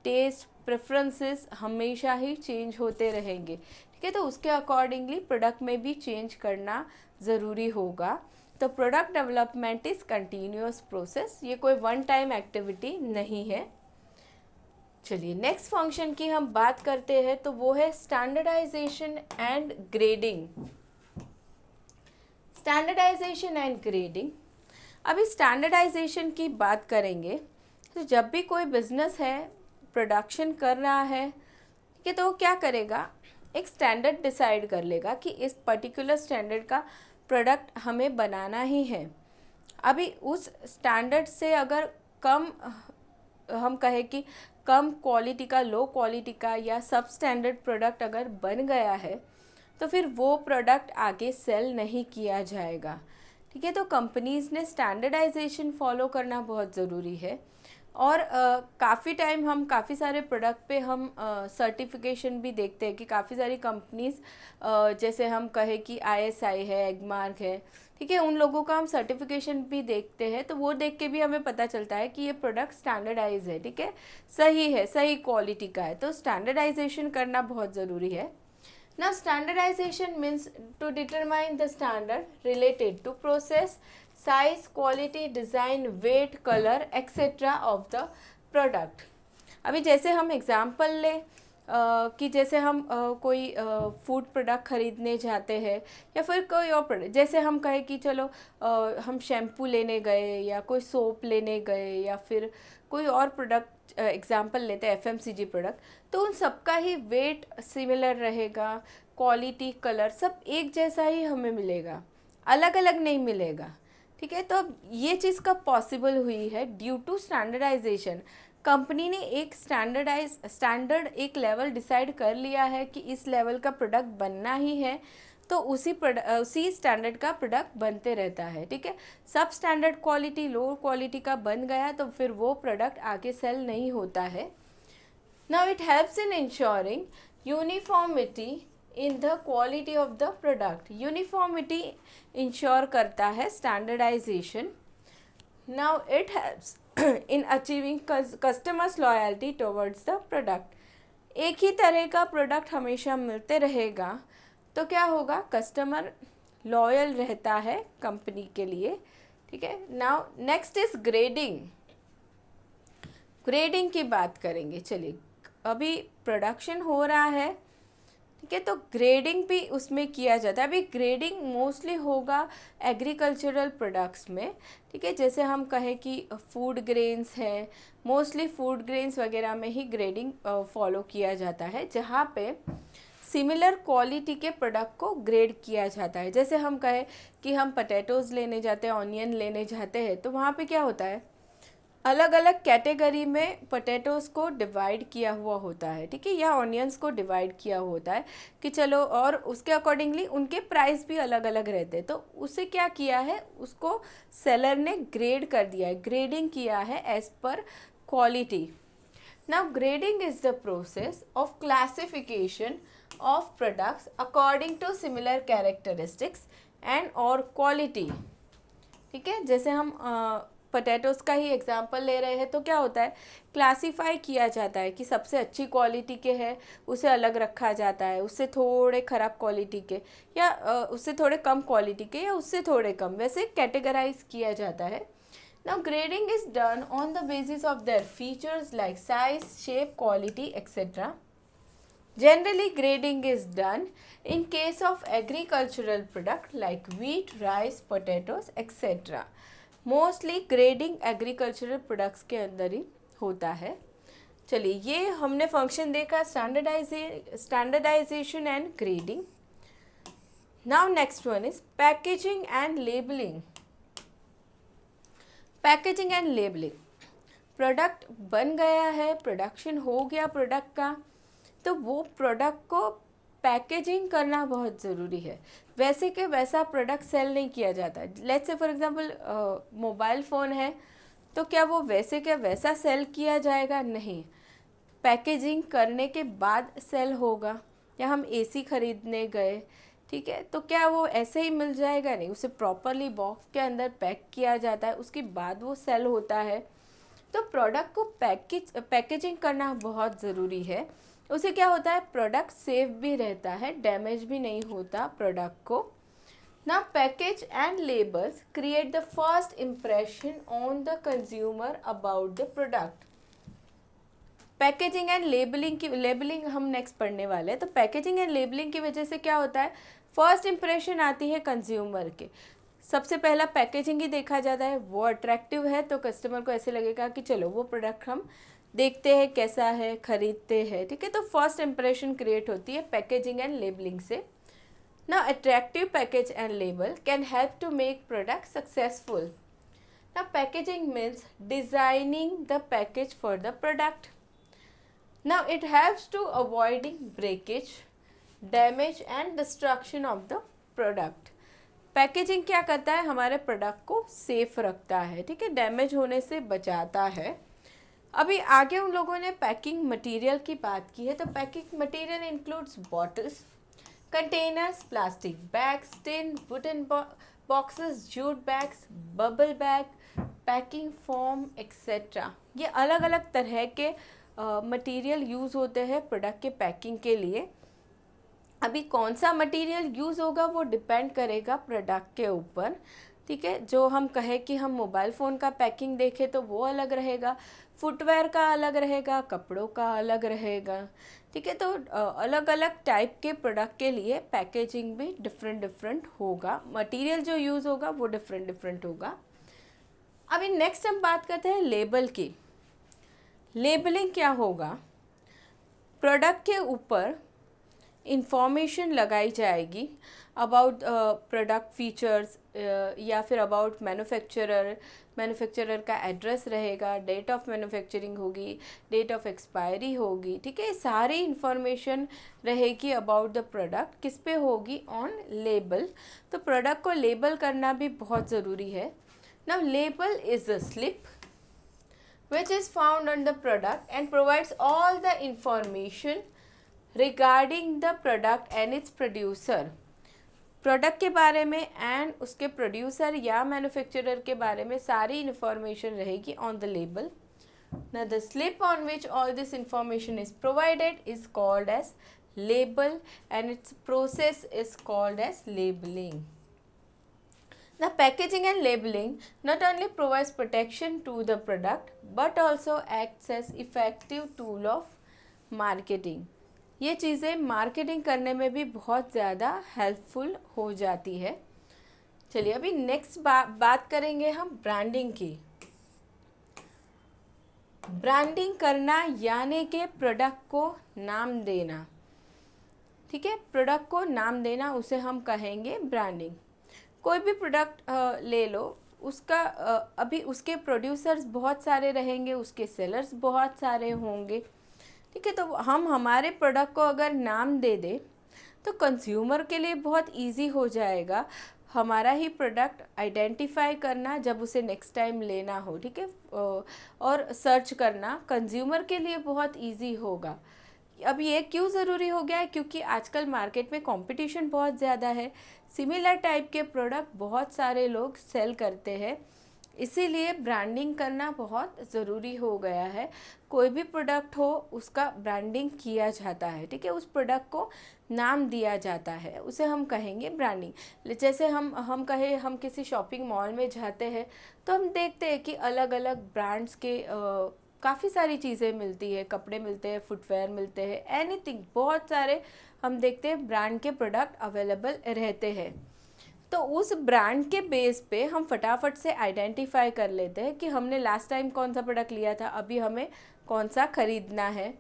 टेस्ट, प्रेफरेंसेस हमेशा ही चेंज होते रहेंगे, ठीक है। तो उसके अकॉर्डिंगली प्रोडक्ट में भी चेंज करना ज़रूरी होगा। तो product development is continuous process, ये कोई वन टाइम एक्टिविटी नहीं है। चलिए नेक्स्ट फंक्शन की हम बात करते हैं, तो वो है standardisation and grading. Standardisation and grading, अभी स्टैंडर्डाइजेशन की बात करेंगे तो जब भी कोई बिजनेस है प्रोडक्शन कर रहा है, ठीक है, तो वो क्या करेगा, एक स्टैंडर्ड डिसाइड कर लेगा कि इस पर्टिकुलर स्टैंडर्ड का प्रोडक्ट हमें बनाना ही है। अभी उस स्टैंडर्ड से अगर कम, हम कहें कि कम क्वालिटी का, लो क्वालिटी का या सब स्टैंडर्ड प्रोडक्ट अगर बन गया है तो फिर वो प्रोडक्ट आगे सेल नहीं किया जाएगा, ठीक है। तो कंपनीज़ ने स्टैंडर्डाइजेशन फॉलो करना बहुत ज़रूरी है। और काफ़ी टाइम हम काफ़ी सारे प्रोडक्ट पे हम सर्टिफिकेशन भी देखते हैं कि काफ़ी सारी कंपनीज़, जैसे हम कहें कि ISI है, एगमार्क है, ठीक है, उन लोगों का हम सर्टिफिकेशन भी देखते हैं, तो वो देख के भी हमें पता चलता है कि ये प्रोडक्ट स्टैंडर्डाइज है, ठीक है, सही है, सही क्वालिटी का है। तो स्टैंडर्डाइजेशन करना बहुत ज़रूरी है। Now standardization means to determine the standard related to process, size, quality, design, weight, color, etc. of the product. अभी जैसे हम एग्जाम्पल लें कि जैसे हम कोई फूड प्रोडक्ट ख़रीदने जाते हैं या फिर कोई और प्रोडक्ट, जैसे हम कहें कि चलो हम शैम्पू लेने गए या कोई सोप लेने गए या फिर कोई और प्रोडक्ट एग्जाम्पल लेते हैं FMCG प्रोडक्ट, तो उन सबका ही वेट सिमिलर रहेगा, क्वालिटी, कलर सब एक जैसा ही हमें मिलेगा, अलग अलग नहीं मिलेगा, ठीक है। तो अब ये चीज़ कब पॉसिबल हुई है, ड्यू टू स्टैंडर्डाइजेशन। कंपनी ने एक स्टैंडर्ड एक लेवल डिसाइड कर लिया है कि इस लेवल का प्रोडक्ट बनना ही है, तो उसी स्टैंडर्ड का प्रोडक्ट बनते रहता है, ठीक है। सब स्टैंडर्ड क्वालिटी, लो क्वालिटी का बन गया तो फिर वो प्रोडक्ट आगे सेल नहीं होता है। Now it helps in ensuring uniformity in the quality of the product. Uniformity ensure करता है standardisation. Now it helps in achieving customers loyalty towards the product. एक ही तरह का प्रोडक्ट हमेशा मिलते रहेगा तो क्या होगा, कस्टमर लॉयल रहता है कंपनी के लिए, ठीक है। Now next is grading. Grading की बात करेंगे। चलिए अभी प्रोडक्शन हो रहा है, ठीक है, तो ग्रेडिंग भी उसमें किया जाता है। अभी ग्रेडिंग मोस्टली होगा एग्रीकल्चरल प्रोडक्ट्स में, ठीक है। जैसे हम कहें कि फूड ग्रेन्स है, मोस्टली फूड ग्रेन्स वगैरह में ही ग्रेडिंग फॉलो किया जाता है, जहाँ पे सिमिलर क्वालिटी के प्रोडक्ट को ग्रेड किया जाता है। जैसे हम कहें कि हम पोटैटोज़ लेने जाते हैं, ऑनियन लेने जाते हैं, तो वहाँ पे क्या होता है, अलग अलग कैटेगरी में पोटैटोज़ को डिवाइड किया हुआ होता है, ठीक है, या ऑनियंस को डिवाइड किया होता है कि चलो, और उसके अकॉर्डिंगली उनके प्राइस भी अलग अलग रहते हैं। तो उसे क्या किया है, उसको सेलर ने ग्रेड कर दिया है, ग्रेडिंग किया है as per quality. Now grading is the process of classification of products according to similar characteristics and और quality, ठीक है। जैसे हम पोटैटोज़ का ही एग्जांपल ले रहे हैं तो क्या होता है, क्लासीफाई किया जाता है कि सबसे अच्छी क्वालिटी के है उसे अलग रखा जाता है, उससे थोड़े ख़राब क्वालिटी के या उससे थोड़े कम क्वालिटी के या उससे थोड़े कम, वैसे कैटेगराइज किया जाता है। Now grading is done on the basis of their features like size, shape, quality, etc. Generally, grading is done in case of agricultural product like wheat, rice, potatoes, etc. Mostly grading agricultural products के अंदर ही होता है। चलिए, ये हमने function देखा standardisation and grading. Now next one is packaging and labelling. Packaging and labelling, product बन गया है, प्रोडक्शन हो गया प्रोडक्ट का, तो वो प्रोडक्ट को पैकेजिंग करना बहुत ज़रूरी है। वैसे के वैसा प्रोडक्ट सेल नहीं किया जाता। Let's say for example mobile phone है, तो क्या वो वैसे के वैसा सेल किया जाएगा? नहीं, पैकेजिंग करने के बाद सेल होगा। या हम एसी खरीदने गए, ठीक है, तो क्या वो ऐसे ही मिल जाएगा? नहीं, उसे प्रॉपरली बॉक्स के अंदर पैक किया जाता है, उसके बाद वो सेल होता है। तो प्रोडक्ट को पैकेजिंग करना बहुत ज़रूरी है। उसे क्या होता है, प्रोडक्ट सेफ भी रहता है, डैमेज भी नहीं होता प्रोडक्ट को। ना package and labels create the first impression on the consumer about the product. Packaging and labelling हम नेक्स्ट पढ़ने वाले हैं। तो पैकेजिंग एंड लेबलिंग की वजह से क्या होता है, फर्स्ट इम्प्रेशन आती है कंज्यूमर के। सबसे पहला पैकेजिंग ही देखा जाता है, वो अट्रैक्टिव है तो कस्टमर को ऐसे लगेगा कि चलो वो प्रोडक्ट हम देखते हैं कैसा है, खरीदते हैं, ठीक है। तो फर्स्ट इम्प्रेशन क्रिएट होती है पैकेजिंग एंड लेबलिंग से। ना attractive package and label can help to make product successful. ना packaging means designing the package for the product. Now it helps to avoiding breakage, damage and destruction of the product. Packaging क्या करता है, हमारे product को safe रखता है, ठीक है, डैमेज होने से बचाता है। अभी आगे उन लोगों ने पैकिंग मटेरियल की बात की है। तो packing material includes bottles, containers, plastic bags, tin, wooden boxes, jute bags, bubble bag, packing foam etcetera. ये अलग अलग तरह के मटेरियल यूज़ होते हैं प्रोडक्ट के पैकिंग के लिए। अभी कौन सा मटेरियल यूज़ होगा वो डिपेंड करेगा प्रोडक्ट के ऊपर, ठीक है। जो हम कहें कि हम मोबाइल फ़ोन का पैकिंग देखें तो वो अलग रहेगा, फुटवेयर का अलग रहेगा, कपड़ों का अलग रहेगा, ठीक है। तो अलग अलग टाइप के प्रोडक्ट के लिए पैकेजिंग भी डिफरेंट होगा, मटेरियल जो यूज़ होगा वो डिफरेंट होगा। अभी नेक्स्ट हम बात करते हैं लेबल की। लेबलिंग क्या होगा, प्रोडक्ट के ऊपर इंफॉर्मेशन लगाई जाएगी अबाउट प्रोडक्ट फीचर्स या फिर अबाउट मैन्युफैक्चरर का एड्रेस रहेगा, डेट ऑफ मैन्युफैक्चरिंग होगी, डेट ऑफ एक्सपायरी होगी, ठीक है। सारी इंफॉर्मेशन रहेगी अबाउट द प्रोडक्ट, किस पे होगी, ऑन लेबल। तो प्रोडक्ट को लेबल करना भी बहुत ज़रूरी है। Now label is a slip which is found on the product and provides all the information regarding the product and its producer। Product के बारे में एंड उसके प्रोड्यूसर या मैन्युफैक्चरर के बारे में सारी इंफॉर्मेशन रहेगी on the label. Now the slip on which all this information is provided is called as label and its process is called as labeling. The packaging and labeling not only provides protection to the product but also acts as effective tool of marketing। ये चीज़ें marketing करने में भी बहुत ज़्यादा helpful हो जाती है। चलिए अभी नेक्स्ट बात करेंगे हम ब्रांडिंग की। ब्रांडिंग करना यानी कि प्रोडक्ट को नाम देना, ठीक है, प्रोडक्ट को नाम देना उसे हम कहेंगे ब्रांडिंग। कोई भी प्रोडक्ट ले लो, उसका अभी उसके प्रोड्यूसर्स बहुत सारे रहेंगे, उसके सेलर्स बहुत सारे होंगे, ठीक है। तो हम हमारे प्रोडक्ट को अगर नाम दे दें तो कंज्यूमर के लिए बहुत इजी हो जाएगा हमारा ही प्रोडक्ट आइडेंटिफाई करना जब उसे नेक्स्ट टाइम लेना हो, ठीक है, और सर्च करना कंज्यूमर के लिए बहुत इजी होगा। अब ये क्यों ज़रूरी हो गया है, क्योंकि आजकल मार्केट में कंपटीशन बहुत ज़्यादा है, सिमिलर टाइप के प्रोडक्ट बहुत सारे लोग सेल करते हैं, इसीलिए ब्रांडिंग करना बहुत ज़रूरी हो गया है। कोई भी प्रोडक्ट हो उसका ब्रांडिंग किया जाता है, ठीक है, उस प्रोडक्ट को नाम दिया जाता है, उसे हम कहेंगे ब्रांडिंग। जैसे हम कहें हम किसी शॉपिंग मॉल में जाते हैं तो हम देखते हैं कि अलग अलग ब्रांड्स के काफ़ी सारी चीज़ें मिलती है, कपड़े मिलते हैं, फुटवेयर मिलते हैं, एनीथिंग, बहुत सारे हम देखते हैं ब्रांड के प्रोडक्ट अवेलेबल रहते हैं। तो उस ब्रांड के बेस पे हम फटाफट से आइडेंटिफाई कर लेते हैं कि हमने लास्ट टाइम कौन सा प्रोडक्ट लिया था, अभी हमें कौन सा खरीदना है.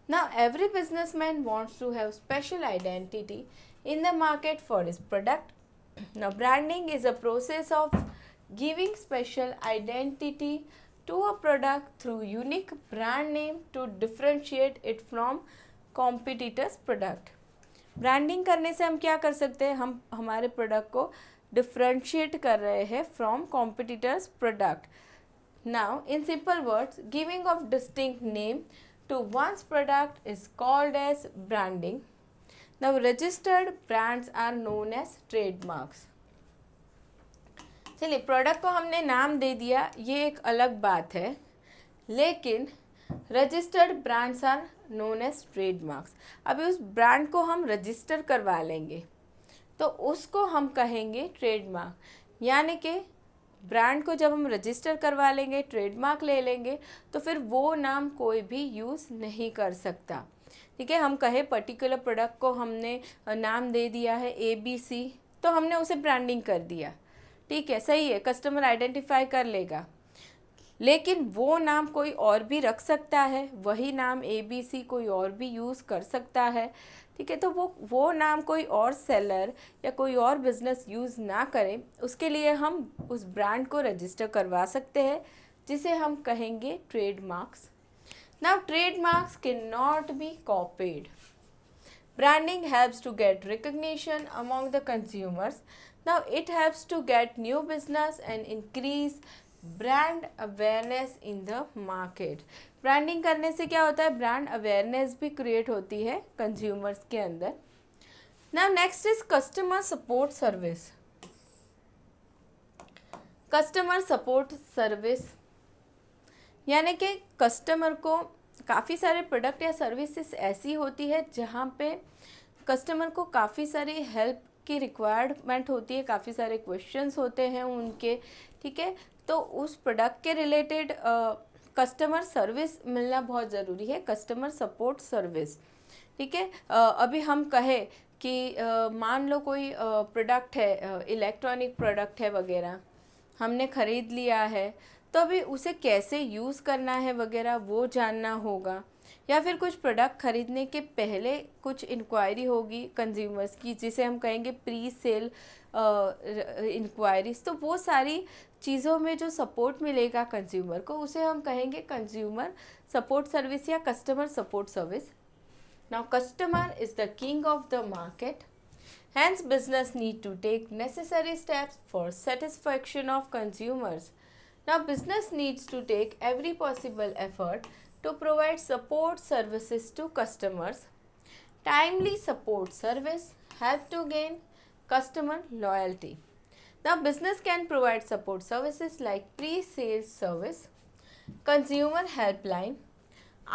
Now, every businessman wants to have special identity in the market for his product. Now, branding is a process of giving special identity to a product through unique brand name to differentiate it from competitors' product. Branding करने से हम क्या कर सकते हैं, हम हमारे product को डिफ्रेंशिएट कर रहे हैं from competitors product. Now in simple words, giving of distinct name to one's product is called as branding. Now registered brands are known as trademarks. चलिए, प्रोडक्ट को हमने नाम दे दिया, ये एक अलग बात है, लेकिन registered brands are known as trademarks. अभी उस ब्रांड को हम रजिस्टर करवा लेंगे तो उसको हम कहेंगे ट्रेडमार्क. यानी कि ब्रांड को जब हम रजिस्टर करवा लेंगे, ट्रेडमार्क ले लेंगे, तो फिर वो नाम कोई भी यूज़ नहीं कर सकता. ठीक है, हम कहे पर्टिकुलर प्रोडक्ट को हमने नाम दे दिया है ABC, तो हमने उसे ब्रांडिंग कर दिया. ठीक है, सही है, कस्टमर आइडेंटिफाई कर लेगा. लेकिन वो नाम कोई और भी रख सकता है, वही नाम ABC कोई और भी यूज़ कर सकता है. ठीक है, तो वो नाम कोई और सेलर या कोई और बिजनेस यूज़ ना करे, उसके लिए हम उस ब्रांड को रजिस्टर करवा सकते हैं, जिसे हम कहेंगे trademarks. Now trademarks can not be copied. Branding helps to get recognition among the consumers. Now it helps to get new business and increase brand awareness in the market. Branding करने से क्या होता है, ब्रांड अवेयरनेस भी create होती है consumers के अंदर. Now next is customer support service. Customer support service यानी कि कस्टमर को काफ़ी सारे प्रोडक्ट या सर्विसेज ऐसी होती है जहाँ पे कस्टमर को काफ़ी सारी हेल्प की रिक्वायरमेंट होती है, काफ़ी सारे क्वेश्चंस होते हैं उनके. ठीक है, तो उस प्रोडक्ट के रिलेटेड कस्टमर सर्विस मिलना बहुत ज़रूरी है, कस्टमर सपोर्ट सर्विस. ठीक है, अभी हम कहें कि मान लो कोई प्रोडक्ट है, इलेक्ट्रॉनिक प्रोडक्ट है वगैरह, हमने ख़रीद लिया है, तो अभी उसे कैसे यूज़ करना है वगैरह वो जानना होगा. या फिर कुछ प्रोडक्ट ख़रीदने के पहले कुछ इंक्वायरी होगी कंज्यूमर्स की, जिसे हम कहेंगे प्री सेल इंक्वायरीज. तो वो सारी चीज़ों में जो सपोर्ट मिलेगा कंज्यूमर को, उसे हम कहेंगे कंज्यूमर सपोर्ट सर्विस या customer support service. Now customer is the king of the market. Hence, business need to take necessary steps for satisfaction of consumers. Now, business needs to take every possible effort to provide support services to customers. Timely support service help to gain customer loyalty. Now, business can provide support services like pre-sales service, consumer helpline,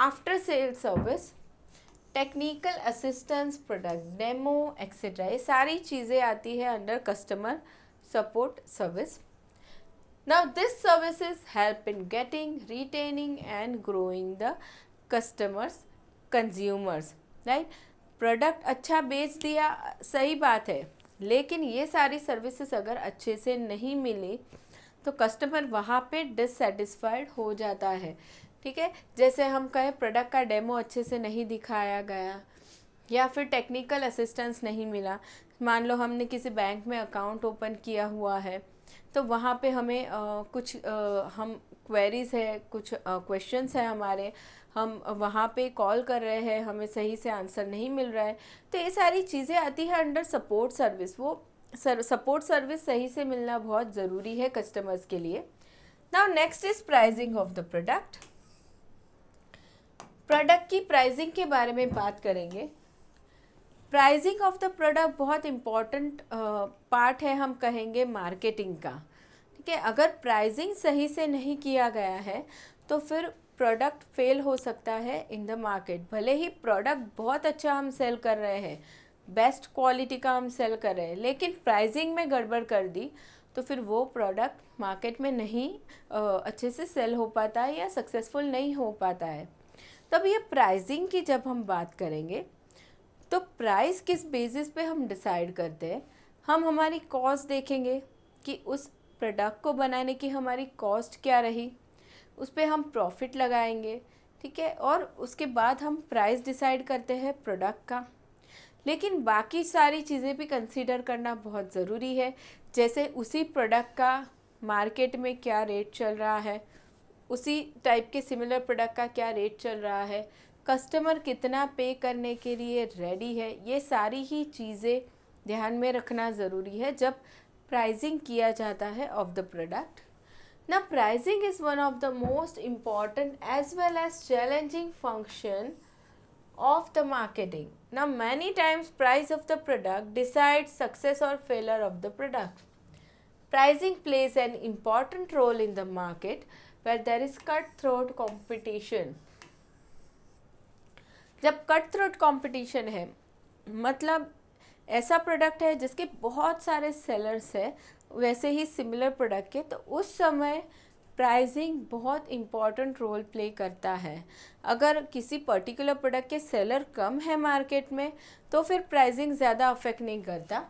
after-sales service, technical assistance, product demo etcetera. ये सारी चीज़ें आती है under customer support service. Now this services help in getting, retaining and growing the customers, consumers. Right, product अच्छा बेच दिया, सही बात है, लेकिन ये सारी सर्विसेज अगर अच्छे से नहीं मिली तो कस्टमर वहाँ पे डिससेटिस्फाइड हो जाता है. ठीक है, जैसे हम कहें प्रोडक्ट का डेमो अच्छे से नहीं दिखाया गया, या फिर टेक्निकल असिस्टेंस नहीं मिला. मान लो हमने किसी बैंक में अकाउंट ओपन किया हुआ है, तो वहाँ पे हमें कुछ हम क्वेरीज़ है, कुछ क्वेश्चंस है हमारे, हम वहाँ पे कॉल कर रहे हैं, हमें सही से आंसर नहीं मिल रहा है, तो ये सारी चीज़ें आती है अंडर सपोर्ट सर्विस. वो सपोर्ट सर्विस सही से मिलना बहुत ज़रूरी है कस्टमर्स के लिए. Now next is pricing of the product. Product की प्राइसिंग के बारे में बात करेंगे. प्राइसिंग ऑफ द प्रोडक्ट बहुत इम्पॉर्टेंट पार्ट है, हम कहेंगे मार्केटिंग का. ठीक है, अगर प्राइसिंग सही से नहीं किया गया है तो फिर प्रोडक्ट फेल हो सकता है इन द मार्केट. भले ही प्रोडक्ट बहुत अच्छा हम सेल कर रहे हैं, बेस्ट क्वालिटी का हम सेल कर रहे हैं, लेकिन प्राइसिंग में गड़बड़ कर दी तो फिर वो प्रोडक्ट मार्केट में नहीं अच्छे से सेल हो पाता है या सक्सेसफुल नहीं हो पाता है. तब ये प्राइसिंग की जब हम बात करेंगे तो प्राइस किस बेसिस पे हम डिसाइड करते हैं. हम हमारी कॉस्ट देखेंगे कि उस प्रोडक्ट को बनाने की हमारी कॉस्ट क्या रही, उस पर हम प्रॉफिट लगाएंगे, ठीक है, और उसके बाद हम प्राइस डिसाइड करते हैं प्रोडक्ट का। लेकिन बाकी सारी चीज़ें भी कंसीडर करना बहुत ज़रूरी है, जैसे उसी प्रोडक्ट का मार्केट में क्या रेट चल रहा है, उसी टाइप के सिमिलर प्रोडक्ट का क्या रेट चल रहा है, कस्टमर कितना पे करने के लिए रेडी है। ये सारी ही चीज़ें ध्यान में रखना ज़रूरी है जब प्राइसिंग किया जाता है of the product. Now pricing is one of the most important as well as challenging function of the marketing. Now many times price of the product decides success or failure of the product. Pricing plays an important role in the market where there is cutthroat competition. जब cutthroat competition है मतलब ऐसा product है जिसके बहुत सारे sellers हैं वैसे ही सिमिलर प्रोडक्ट के, तो उस समय प्राइसिंग बहुत इम्पॉर्टेंट रोल प्ले करता है। अगर किसी पर्टिकुलर प्रोडक्ट के सेलर कम है मार्केट में तो फिर प्राइसिंग ज़्यादा अफेक्ट नहीं करता।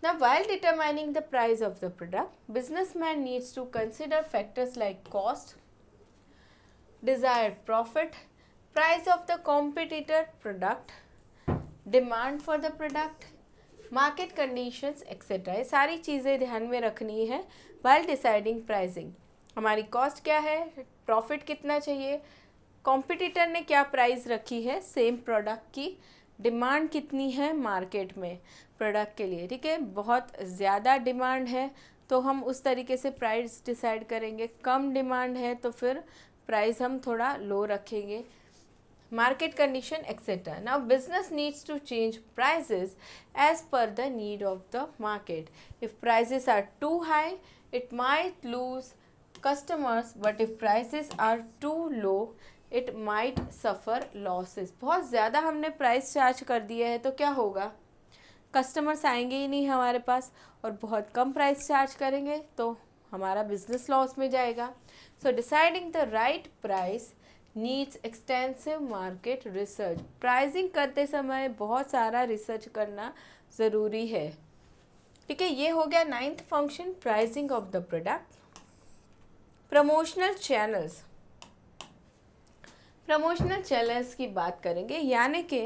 Now while determining the price of the product, businessman needs to consider factors like cost, desired profit, price of the competitor product, demand for the product, market conditions etcetera. ये सारी चीज़ें ध्यान में रखनी है वाइल डिसाइडिंग प्राइसिंग। हमारी cost क्या है, प्रॉफिट कितना चाहिए, कॉम्पिटिटर ने क्या प्राइस रखी है सेम प्रोडक्ट की, डिमांड कितनी है मार्केट में प्रोडक्ट के लिए, ठीक है, बहुत ज़्यादा डिमांड है तो हम उस तरीके से प्राइस डिसाइड करेंगे, कम डिमांड है तो फिर प्राइस हम थोड़ा लो रखेंगे, market condition etc. Now business needs to change prices as per the need of the market. If prices are too high it might lose customers, but if prices are too low it might suffer losses. बहुत ज़्यादा हमने price charge कर दिया है तो क्या होगा, customers आएंगे ही नहीं हमारे पास, और बहुत कम प्राइस चार्ज करेंगे तो हमारा बिजनेस लॉस में जाएगा। So deciding the right price needs extensive market research. Pricing करते समय बहुत सारा रिसर्च करना ज़रूरी है, ठीक है। ये हो गया 9th function, pricing of the product. Promotional channels, promotional channels की बात करेंगे, यानी कि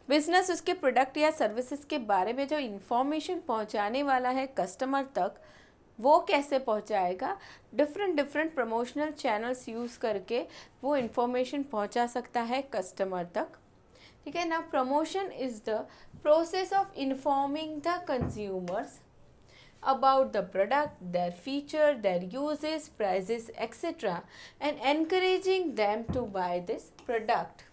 बिजनेस उसके प्रोडक्ट या सर्विसेज के बारे में जो इन्फॉर्मेशन पहुंचाने वाला है कस्टमर तक वो कैसे पहुंचाएगा। डिफरेंट प्रमोशनल चैनल्स यूज़ करके वो इन्फॉर्मेशन पहुंचा सकता है कस्टमर तक, ठीक है ना। Promotion is the process of informing the consumers about the product, their feature, their uses, prices, etc. and encouraging them to buy this product.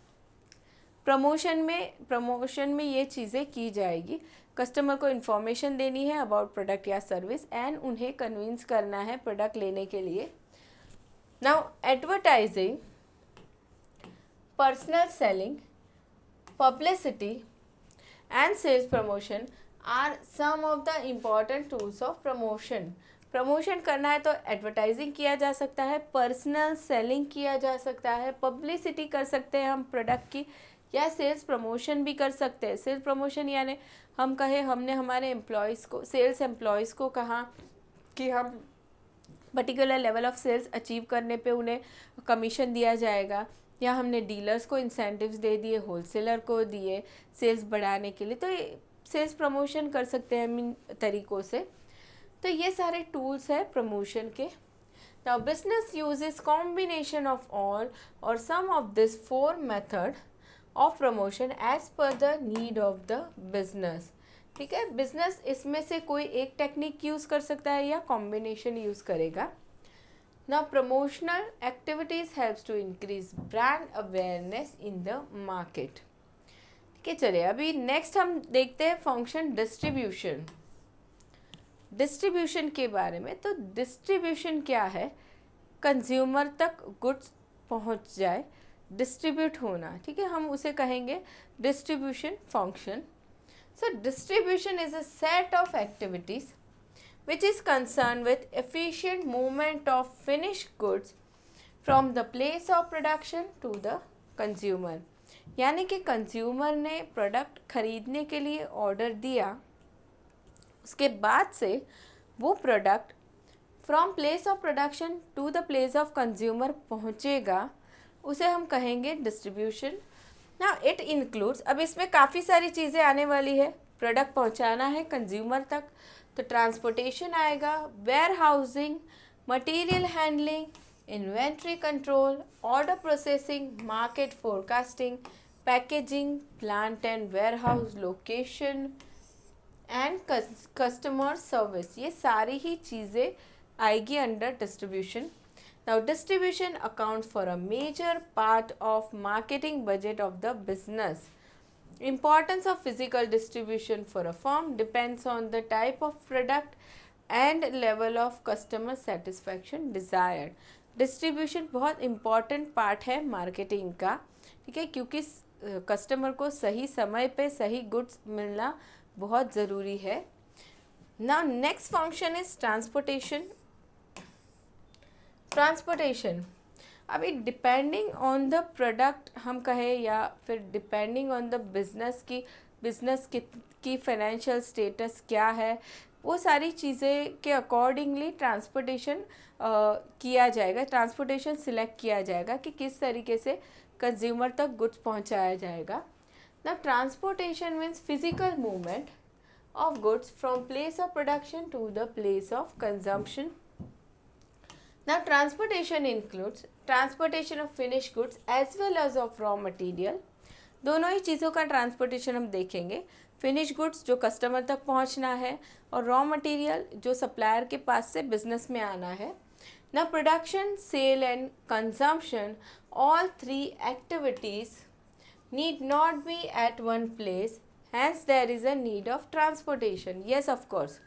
Promotion में ये चीज़ें की जाएगी, कस्टमर को इन्फॉर्मेशन देनी है अबाउट प्रोडक्ट या सर्विस एंड उन्हें कन्विंस करना है प्रोडक्ट लेने के लिए। Now advertising, personal selling, publicity and sales promotion are some of the important tools of promotion. Promotion करना है तो एडवर्टाइजिंग किया जा सकता है, पर्सनल सेलिंग किया जा सकता है, पब्लिसिटी कर सकते हैं हम प्रोडक्ट की, या सेल्स प्रमोशन भी कर सकते हैं। सेल्स प्रमोशन यानी हम कहें हमने हमारे एम्प्लॉयज़ को, सेल्स एम्प्लॉयज़ को कहा कि हम particular level of sales achieve करने पे उन्हें कमीशन दिया जाएगा, या हमने डीलर्स को इंसेंटिव्स दे दिए, होलसेलर को दिए सेल्स बढ़ाने के लिए, तो सेल्स प्रमोशन कर सकते हैं हम इन तरीक़ों से। तो ये सारे टूल्स है प्रमोशन के। Now business uses combination of all or some of this 4 method of promotion as per the need of the business, ठीक है। बिजनेस इसमें से कोई एक टेक्निक यूज़ कर सकता है या कॉम्बिनेशन यूज़ करेगा। Now promotional activities helps to increase brand awareness in the market, ठीक है। चलिए अभी नेक्स्ट हम देखते हैं फंक्शन डिस्ट्रीब्यूशन। डिस्ट्रीब्यूशन के बारे में, तो डिस्ट्रीब्यूशन क्या है, कंज्यूमर तक गुड्स पहुंच जाए, डिस्ट्रीब्यूट होना, ठीक है, हम उसे कहेंगे distribution function. So distribution is a set of activities which is concerned with efficient movement of finished goods from the place of production to the consumer। यानी कि कंज्यूमर ने प्रोडक्ट खरीदने के लिए ऑर्डर दिया उसके बाद से वो product from place of production to the place of consumer पहुँचेगा, उसे हम कहेंगे डिस्ट्रीब्यूशन। ना इट इंक्लूड्स, अब इसमें काफ़ी सारी चीज़ें आने वाली है। प्रोडक्ट पहुंचाना है कंज्यूमर तक तो ट्रांसपोर्टेशन आएगा, warehousing, material handling, inventory control, order processing, market forecasting, packaging, plant and warehouse location and customer service, ये सारी ही चीज़ें आएगी under distribution. Now distribution accounts for a major part of marketing budget of the business. Importance of physical distribution for a firm depends on the type of product and level of customer satisfaction desired. Distribution बहुत important part है marketing का, ठीक है, क्योंकि customer को सही समय पे सही गुड्स मिलना बहुत ज़रूरी है। Now next function is transportation. Transportation, अभी डिपेंडिंग ऑन द प्रोडक्ट हम कहें या फिर डिपेंडिंग ऑन द बिजनेस की फाइनेंशियल स्टेटस क्या है, वो सारी चीज़ें के अकॉर्डिंगली ट्रांसपोर्टेशन किया जाएगा, ट्रांसपोर्टेशन सिलेक्ट किया जाएगा कि किस तरीके से कंज्यूमर तक गुड्स पहुंचाया जाएगा। ना transportation means physical movement of goods from place of production to the place of consumption. Now transportation includes transportation of finished goods as well as of raw material. दोनों ही चीज़ों का ट्रांसपोर्टेशन हम देखेंगे। Finish goods जो customer तक पहुंचना है और रॉ मटेरियल जो सप्लायर के पास से बिजनेस में आना है। Now production, sale and consumption, all three activities need not be at one place, hence there is a need of transportation. Yes, of course.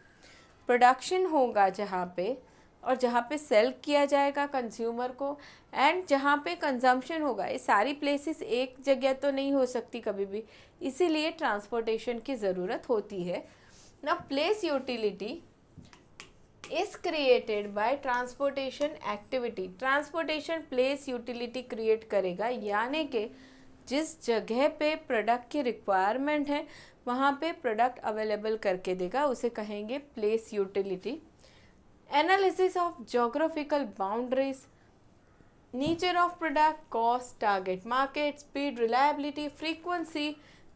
Production होगा जहाँ पे और जहाँ पे सेल किया जाएगा कंज्यूमर को, एंड जहाँ पे कंजम्पशन होगा, ये सारी प्लेसेस एक जगह तो नहीं हो सकती कभी भी, इसीलिए ट्रांसपोर्टेशन की ज़रूरत होती है। ना place utility is created by transportation activity. Transportation place utility create करेगा, यानी कि जिस जगह पे प्रोडक्ट की रिक्वायरमेंट है वहाँ पे प्रोडक्ट अवेलेबल करके देगा, उसे कहेंगे place utility. Analysis of geographical boundaries, nature of product, cost, target market, speed, reliability, frequency,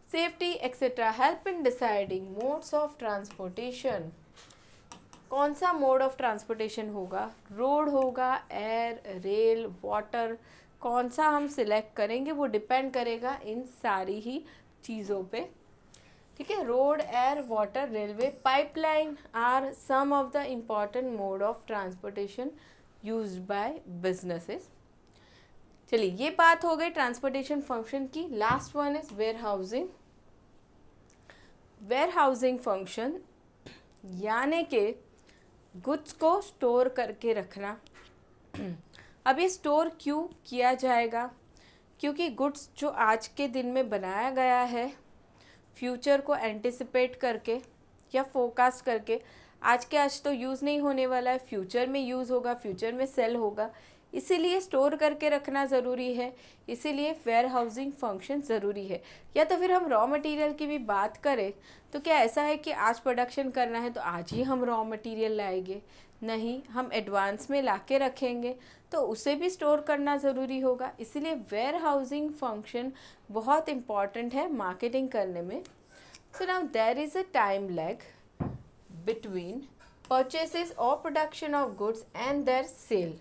safety, etc. help in deciding modes of transportation. कौन सा मोड ऑफ ट्रांसपोर्टेशन होगा, रोड होगा, एयर, रेल, वाटर, कौन सा हम सिलेक्ट करेंगे वो depend करेगा इन सारी ही चीज़ों पे, ठीक है। Road, air, water, railway, pipeline are some of the important mode of transportation used by businesses. चलिए ये बात हो गई ट्रांसपोर्टेशन फंक्शन की। Last one is warehousing. Warehousing function यानी कि गुड्स को स्टोर करके रखना। अब ये स्टोर क्यों किया जाएगा, क्योंकि गुड्स जो आज के दिन में बनाया गया है फ्यूचर को एंटिसिपेट करके या फोरकास्ट करके, आज तो यूज़ नहीं होने वाला है, फ्यूचर में यूज़ होगा, फ्यूचर में सेल होगा, इसीलिए स्टोर करके रखना ज़रूरी है, इसीलिए वेयर हाउसिंग फंक्शन ज़रूरी है। या तो फिर हम रॉ मटेरियल की भी बात करें तो क्या ऐसा है कि आज प्रोडक्शन करना है तो आज ही हम रॉ मटेरियल लाएंगे, नहीं, हम एडवांस में ला के रखेंगे तो उसे भी स्टोर करना ज़रूरी होगा। इसीलिए वेयर हाउसिंग फंक्शन बहुत इम्पॉर्टेंट है मार्केटिंग करने में। So now there is a time lag between purchases और production of goods and their sale.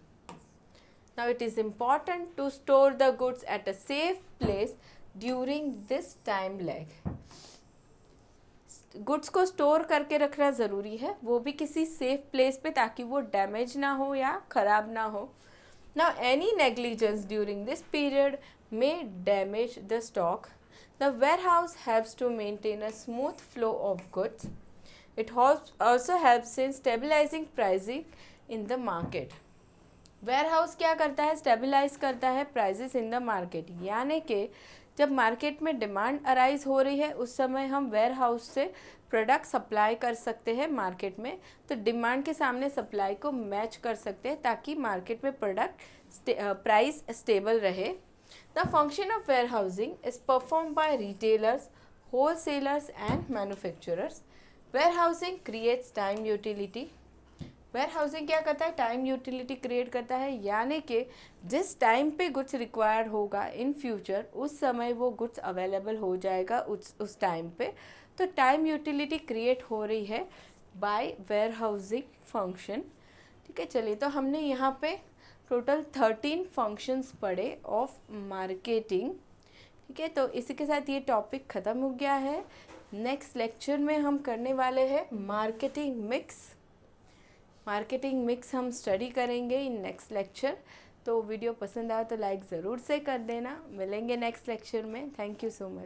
Now it is important to store the goods at a safe place during this time lag. Goods को store करके रखना ज़रूरी है, वो भी किसी safe place पे, ताकि वो डैमेज ना हो या ख़राब ना हो। Now any negligence during this period may damage the stock. The warehouse helps to maintain a smooth flow of goods. It also helps in stabilizing pricing in the market. Warehouse क्या करता है, stabilise करता है prices in the market, यानी कि जब market में demand arise हो रही है उस समय हम वेयर हाउस से प्रोडक्ट सप्लाई कर सकते हैं मार्केट में, तो डिमांड के सामने सप्लाई को मैच कर सकते हैं ताकि मार्केट में प्रोडक्ट प्राइस स्टेबल रहे। The function of warehousing is perform by retailers, wholesalers and manufacturers. Warehousing creates time utility. Warehousing क्या करता है, टाइम यूटिलिटी क्रिएट करता है, यानी कि जिस टाइम पे गुड्स रिक्वायर्ड होगा इन फ्यूचर उस समय वो गुड्स अवेलेबल हो जाएगा उस टाइम पे। तो टाइम यूटिलिटी क्रिएट हो रही है बाय वेयर हाउसिंग फंक्शन। ठीक है, चलिए तो हमने यहाँ पे टोटल 13 फंक्शंस पढ़े ऑफ मार्केटिंग। ठीक है, तो इसी के साथ ये टॉपिक ख़त्म हो गया है। नेक्स्ट लेक्चर में हम करने वाले हैं मार्केटिंग मिक्स। मार्केटिंग मिक्स हम स्टडी करेंगे इन नेक्स्ट लेक्चर। तो वीडियो पसंद आया तो लाइक ज़रूर से कर देना। मिलेंगे नेक्स्ट लेक्चर में। Thank you so much.